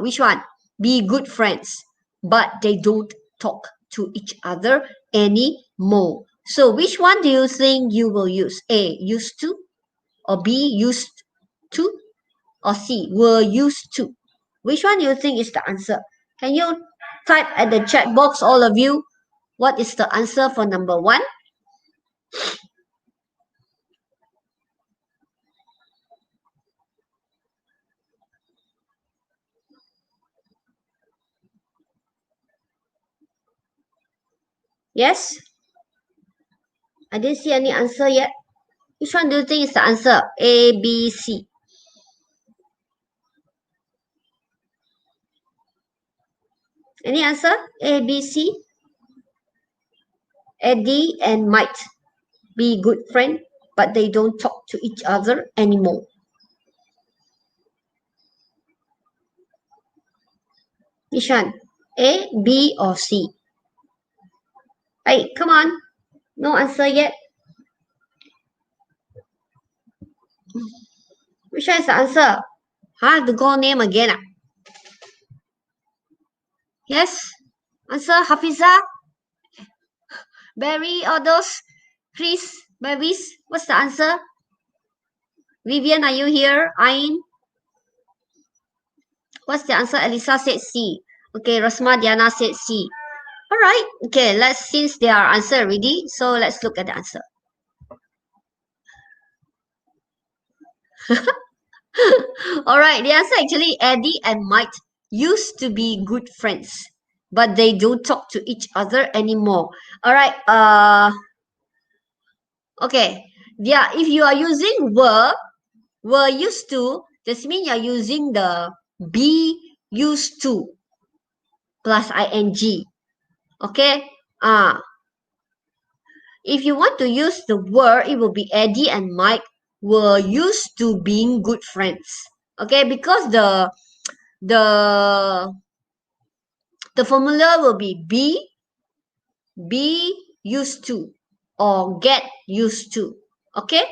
Which one? Be good friends, but they don't talk to each other anymore. So which one do you think you will use? A, used to, or B, used to, or C, were used to? Which one do you think is the answer? Can you type at the chat box, all of you? What is the answer for number 1? Yes? I didn't see any answer yet. Which one do you think is the answer? A, B, C. Any answer? A, B, C. Eddie and might be good friend, but they don't talk to each other anymore. Which one? A, B, or C? Hey, come on. No answer yet. Which one is the answer? The girl name again. Yes? Answer, Hafiza? Barry, or those? Chris, babies? What's the answer? Vivian, are you here? Ain? What's the answer? Elisa said C. Okay, Rasma Diana said C. Alright, okay, since they are answer already, so let's look at the answer. Alright, the answer actually Eddie and Mike used to be good friends, but they don't talk to each other anymore. Alright, okay. Yeah, if you are using were used to, this means you're using the be used to plus ing. Okay? If you want to use the were, it will be Eddie and Mike were used to being good friends. Okay, because the formula will be be used to or get used to. Okay,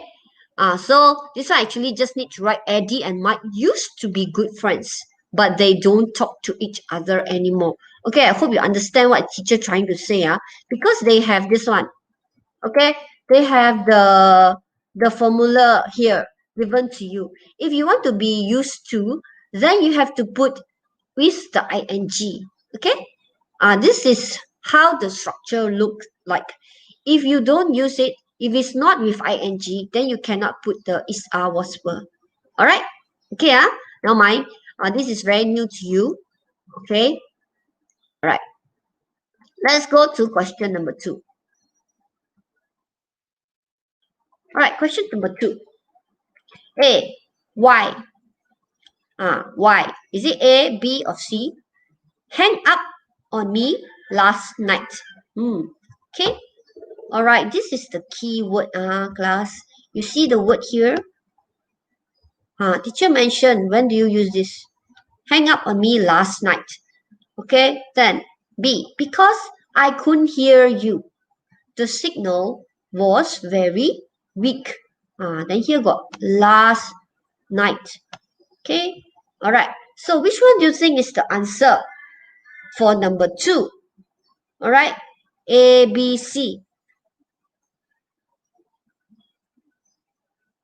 so this one actually just need to write Eddie and Mike used to be good friends, but they don't talk to each other anymore. Okay, I hope you understand what teacher trying to say. Because they have this one. Okay, they have the formula here given to you. If you want to be used to, then you have to put with the ing. Okay, this is how the structure looks like. If you don't use it, if it's not with ing, then you cannot put the is, are, was, were. All right. Okay. Now mind. This is very new to you. Okay. All right. Let's go to question number 2. All right. Question number 2. A. Why? Why? Is it A, B, or C? Hang up on me last night. Okay. All right. This is the key word, class. You see the word here? Teacher mentioned, when do you use this? Hang up on me last night. Okay. Then B. Because I couldn't hear you. The signal was very weak. Then here got last night. Okay. All right. So which one do you think is the answer for number 2? All right. A, B, C.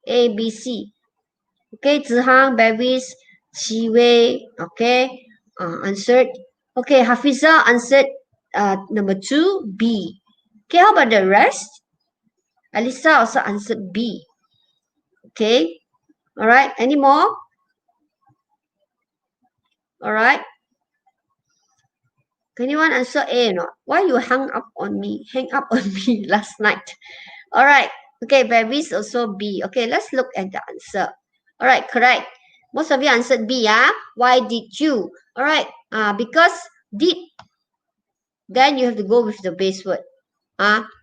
A, B, C. Okay. Zihang, Bevis, Chiwei. Okay. Answered. Okay. Hafiza answered number 2, B. Okay. How about the rest? Alisa also answered B. Okay. All right. Any more? All right. Can anyone answer A or not? Why you hung up on me? Hang up on me last night. All right. Okay, Bevis also B. Okay, let's look at the answer. All right, correct. Most of you answered B. Why did you? All right. Because did. Then you have to go with the base word.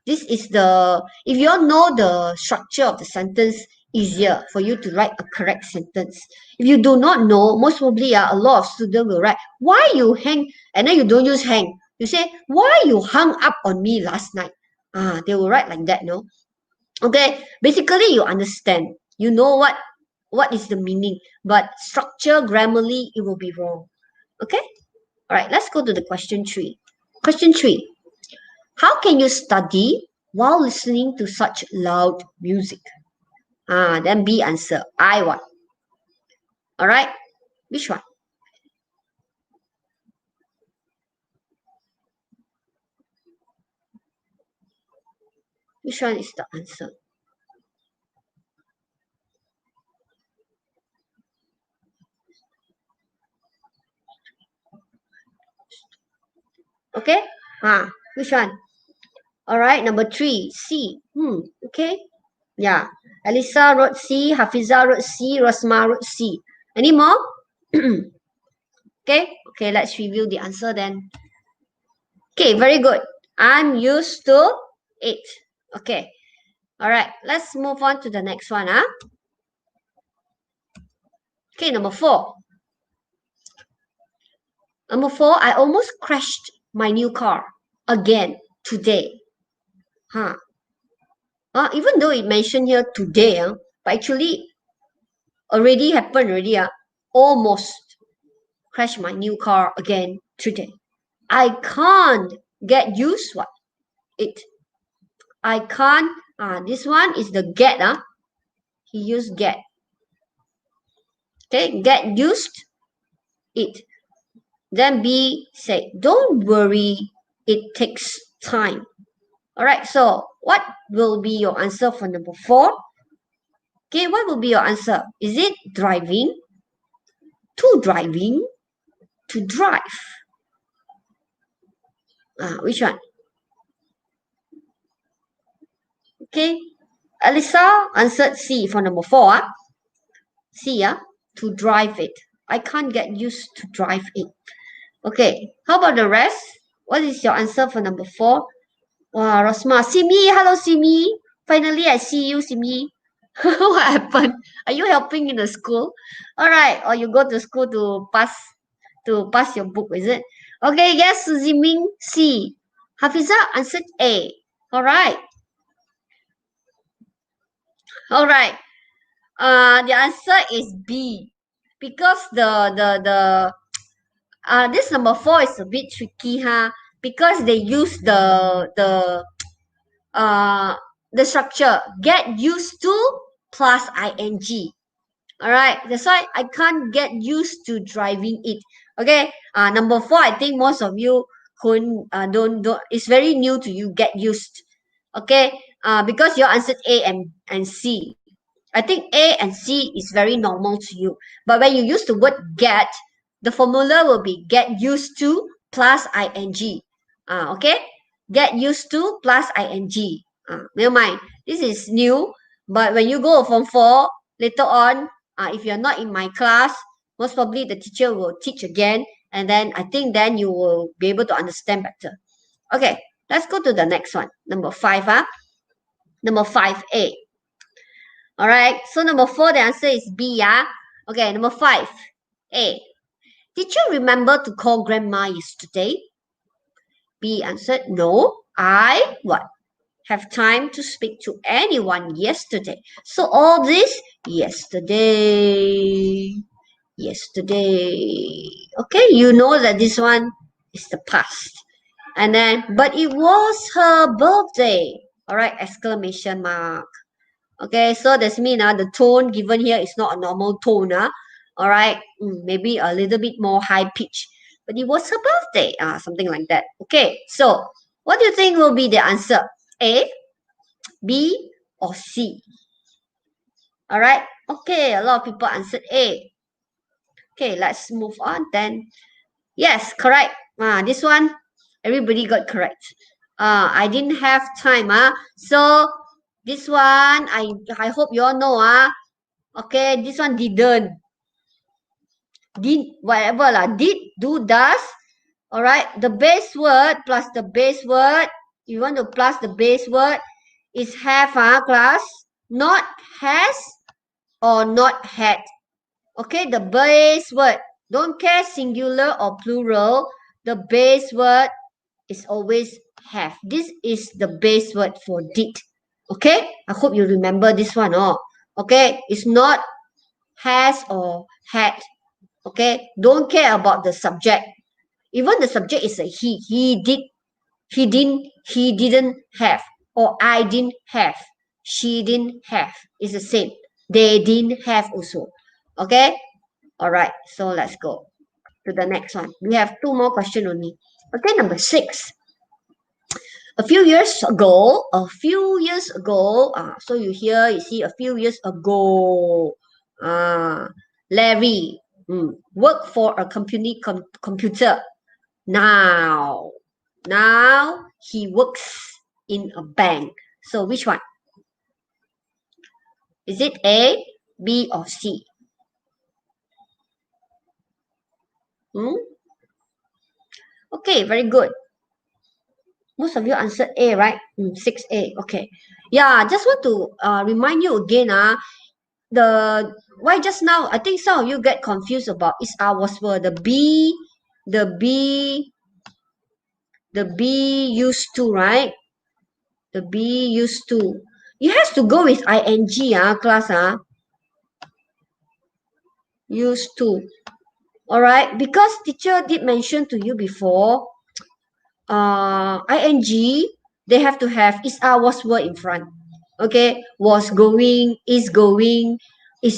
This is the, if you all know the structure of the sentence, easier for you to write a correct sentence. If you do not know, most probably a lot of students will write, why you hang, and then you don't use hang. You say, why you hung up on me last night? They will write like that, no? Okay, basically you understand. You know what is the meaning, but structure, grammarly, it will be wrong. Okay? All right, let's go to the question 3. Question 3. How can you study while listening to such loud music? Then B answer. I one. All right. Which one? Which one is the answer? Okay. Which one? All right. Number 3. C. Okay. Yeah. Alisa wrote C. Hafiza wrote C. Rosma wrote C. Any more? Okay. Okay. Let's review the answer then. Okay. Very good. I'm used to it. Okay. All right. Let's move on to the next one. Okay. Number 4. Number 4. I almost crashed my new car again today. Even though it mentioned here today, but actually already happened already. Almost crashed my new car again today. I can't get used to it. I can't. This one is the get. He used get. Okay, get used it. Then B say, don't worry, it takes time. All right, so what will be your answer for number 4? Okay, what will be your answer? Is it driving? To driving? To drive? Which one? Okay, Alisa answered C for number 4. C, to drive it. I can't get used to drive it. Okay, how about the rest? What is your answer for number 4? Rosma, Simi, hello Simi. Finally, I see you, Simi. What happened? Are you helping in the school? All right, or you go to school to pass your book, is it? Okay, yes, Suzy Ming, C. Hafiza answered A. All right. All right. The answer is B, because this number 4 is a bit tricky, because they use the structure get used to plus ing. All right, that's why I can't get used to driving it. Okay, number 4, I think most of you don't. It's very new to you. Get used. Okay, because you answered A and C. I think A and C is very normal to you. But when you use the word get, the formula will be get used to plus ing. Okay, get used to plus ing. Never mind. This is new. But when you go from 4 later on, if you're not in my class, most probably the teacher will teach again, and then I think then you will be able to understand better. Okay, let's go to the next one. Number 5. Number 5A. All right, so number 4, the answer is B. Okay, number 5A. Did you remember to call grandma yesterday? B answered, no, I what? Have time to speak to anyone yesterday. So all this yesterday. Yesterday. Okay, you know that this one is the past. And then, but it was her birthday. All right, exclamation mark. Okay, so that's mean the tone given here is not a normal tone. All right, maybe a little bit more high pitch. But it was her birthday. Something like that. Okay, so what do you think will be the answer? A, B, or C? All right. Okay, a lot of people answered A. Okay, let's move on then. Yes, correct. This one, everybody got correct. I didn't have time. So this one, I hope you all know. Okay, this one didn't. Did whatever lah. Did, do, does. All right. The base word plus the base word. You want to plus the base word is have, class. Not has or not had. Okay, the base word. Don't care singular or plural. The base word is always have. This is the base word for did. Okay, I hope you remember this one. Okay, it's not has or had. Okay, don't care about the subject. Even the subject is a he. He did, he didn't have, or I didn't have, she didn't have. It's the same. They didn't have also. Okay, all right. So let's go to the next one. We have 2 more questions only. Okay, number 6. A few years ago, so you see a few years ago, Larry worked for a computer. Now he works in a bank. So which one? Is it A, B, or C? Okay, very good. Most of you answered A, right? 6A. Okay. Yeah, just want to remind you again. Why just now? I think some of you get confused about is ours word. The B used to, right? The B used to. It has to go with ing, class, used to. All right, because teacher did mention to you before, ing, they have to have is was word in front. Okay, was going, is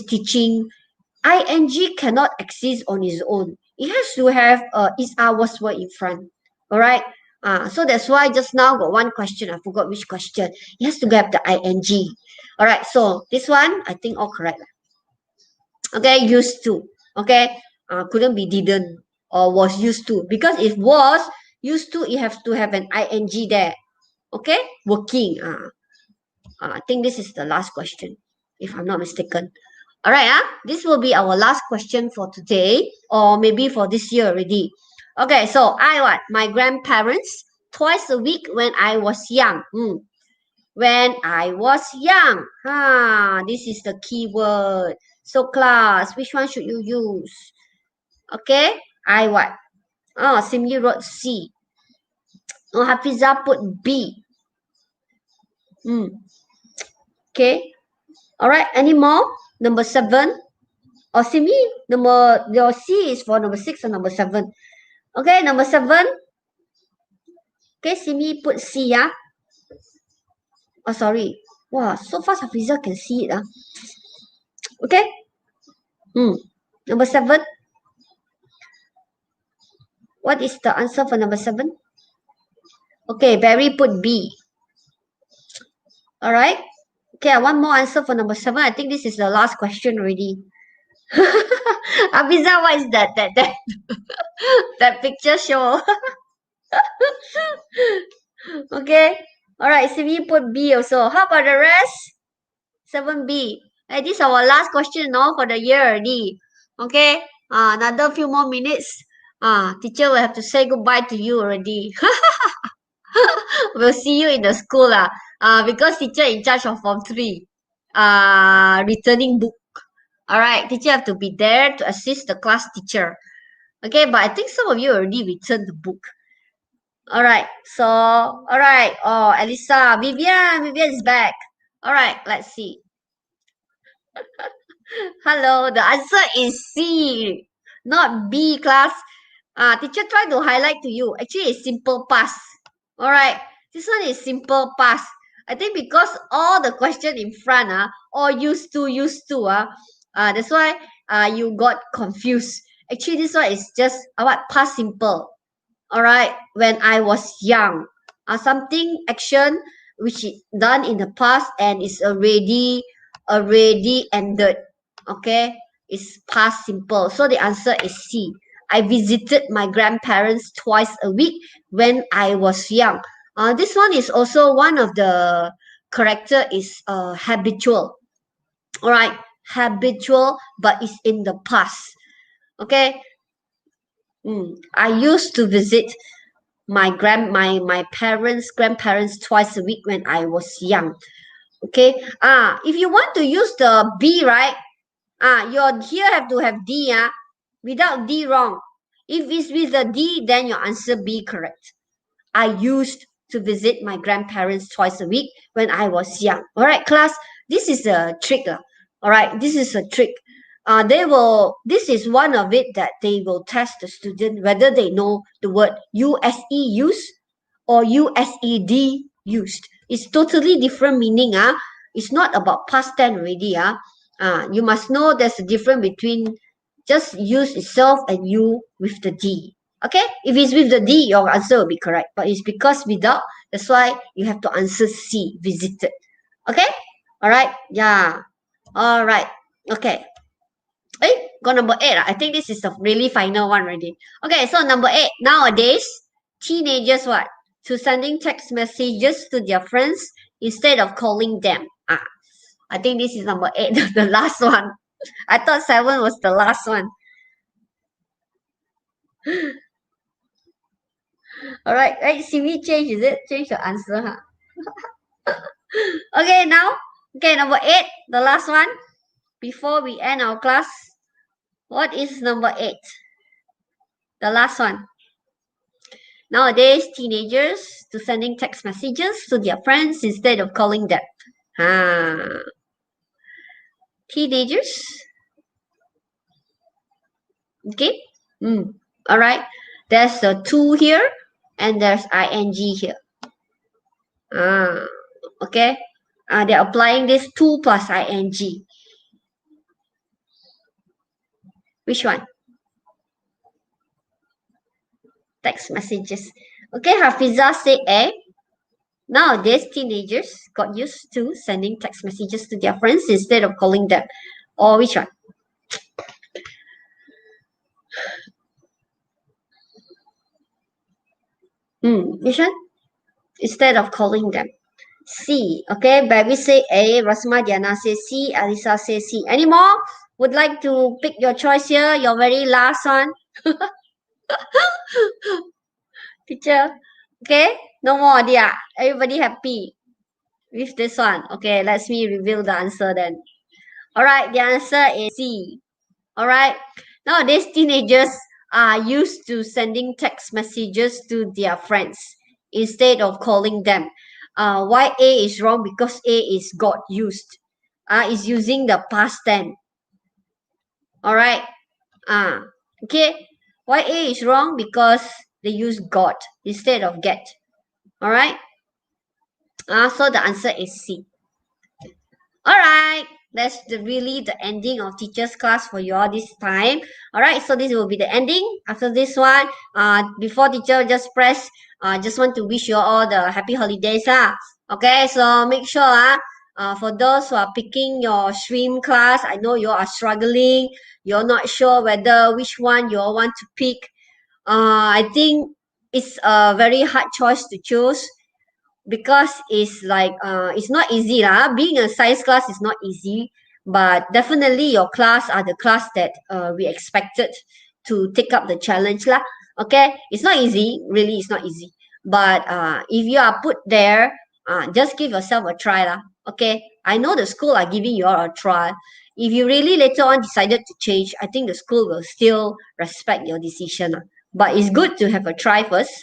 teaching. Ing cannot exist on its own. It has to have is was word in front. All right. So that's why just now got one question. I forgot which question. It has to have the ing. All right. So this one, I think all correct. Okay, used to. Okay, couldn't be didn't or was used to, because if was used to, it has to have an ing there. Okay, working. I think this is the last question, if I'm not mistaken. All right, this will be our last question for today, or maybe for this year already. Okay, so my grandparents twice a week when I was young. When I was young. This is the key word. So class, which one should you use? Okay, I what? Simli wrote C. Hafiza put B. Okay. All right, any more? Number 7. Or Simli, your C is for number 6 or number 7. Okay, number 7. Okay, Simli put C, Oh, sorry. Wow, so fast Hafiza can see it. Okay. Number 7. What is the answer for number 7? Okay, Barry put B. Alright. Okay, one more answer for number 7. I think this is the last question already. Abiza, what is that that picture show? Okay. Alright, CV put B also. How about the rest? 7B. Hey, this is our last question now for the year already. Okay. Another few more minutes. Teacher will have to say goodbye to you already. We'll see you in the school because teacher in charge of Form 3. Returning book. Alright, teacher have to be there to assist the class teacher. Okay, but I think some of you already returned the book. Alright, so, alright. Oh, Elisa, Vivian is back. Alright, let's see. Hello, the answer is C, not B, class. Teacher try to highlight to you. Actually, it's simple past. Alright, this one is simple past. I think because all the question in front all used to, that's why you got confused. Actually, this one is just what past simple. Alright, when I was young. Something action which is done in the past and is already ended. Okay, it's past simple. So the answer is C. I visited my grandparents twice a week when I was young. This one is also one of the character is habitual. Alright, habitual, but it's in the past. Okay. I used to visit my grandparents twice a week when I was young. Okay. If you want to use the B, right? Your here have to have D. Without D, wrong. If it's with the D, then your answer B correct. I used to visit my grandparents twice a week when I was young. All right, class. This is a trick. All right, this is a trick. This is one of it that they will test the student whether they know the word USE used or USED used. It's totally different meaning. It's not about past tense already. You must know there's a difference between just use itself and you with the D. Okay? If it's with the D, your answer will be correct. But it's because without, that's why you have to answer C, visited. Okay? Alright? Yeah. Alright. Okay. Got number 8. I think this is the really final one already. Okay, so number 8. Nowadays, teenagers what? To sending text messages to their friends instead of calling them. I think this is number 8, the last one. I thought 7 was the last one. Alright, right, CV change, is it? Change the answer, Okay, now, number 8, the last one. Before we end our class, what is number 8? The last one. Nowadays, teenagers to sending text messages to their friends instead of calling them. Teenagers. Okay. All right. There's a to here and there's ing here. Okay. They're applying this to plus ing. Which one? Text messages. Okay, Hafiza say A. Nowadays, teenagers got used to sending text messages to their friends instead of calling them. Or which one? Which one? Instead of calling them. C. Okay, Baby say A, Rasma Diana say C, Alisa say C. Any more? Would like to pick your choice here? Your very last one? Teacher? Okay, no more, dear. Everybody happy with this one? Okay, let me reveal the answer then. Alright, the answer is C. Alright, nowadays teenagers are used to sending text messages to their friends instead of calling them. Why A is wrong? Because A is got used. Is using the past tense. Alright. Okay. Why A is wrong? Because they use got instead of get. Alright. So the answer is C. Alright. That's really the ending of teacher's class for you all this time. All right, so this will be the ending. After this one, before teacher just press, just want to wish you all the happy holidays. Okay, so make sure for those who are picking your swim class, I know you are struggling. You're not sure whether which one you all want to pick. I think it's a very hard choice to choose because it's like it's not easy lah. Being a science class is not easy, but definitely your class are the class that we expected to take up the challenge lah. Okay, it's not easy, really, it's not easy. But if you are put there, just give yourself a try lah. Okay, I know the school are giving you all a try. If you really later on decided to change, I think the school will still respect your decision lah. But it's good to have a try first.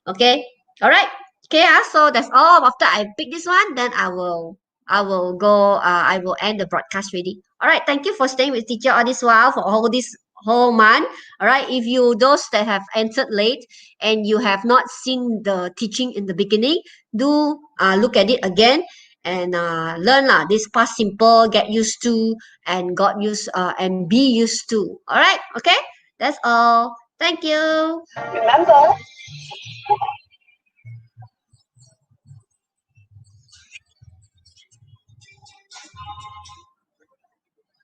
Okay, all right. Okay, so that's all. After I pick this one, then I will go I will end the broadcast ready. All right, thank you for staying with teacher all this while for all this whole month. All right, if you those that have entered late and you have not seen the teaching in the beginning, do look at it again and learn lah this past simple, get used to, and got used and be used to. All right, okay, that's all. Thank you. Remember,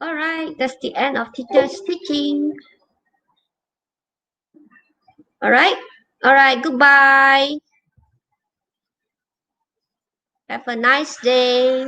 All right, that's the end of teacher's teaching. All right, goodbye. Have a nice day.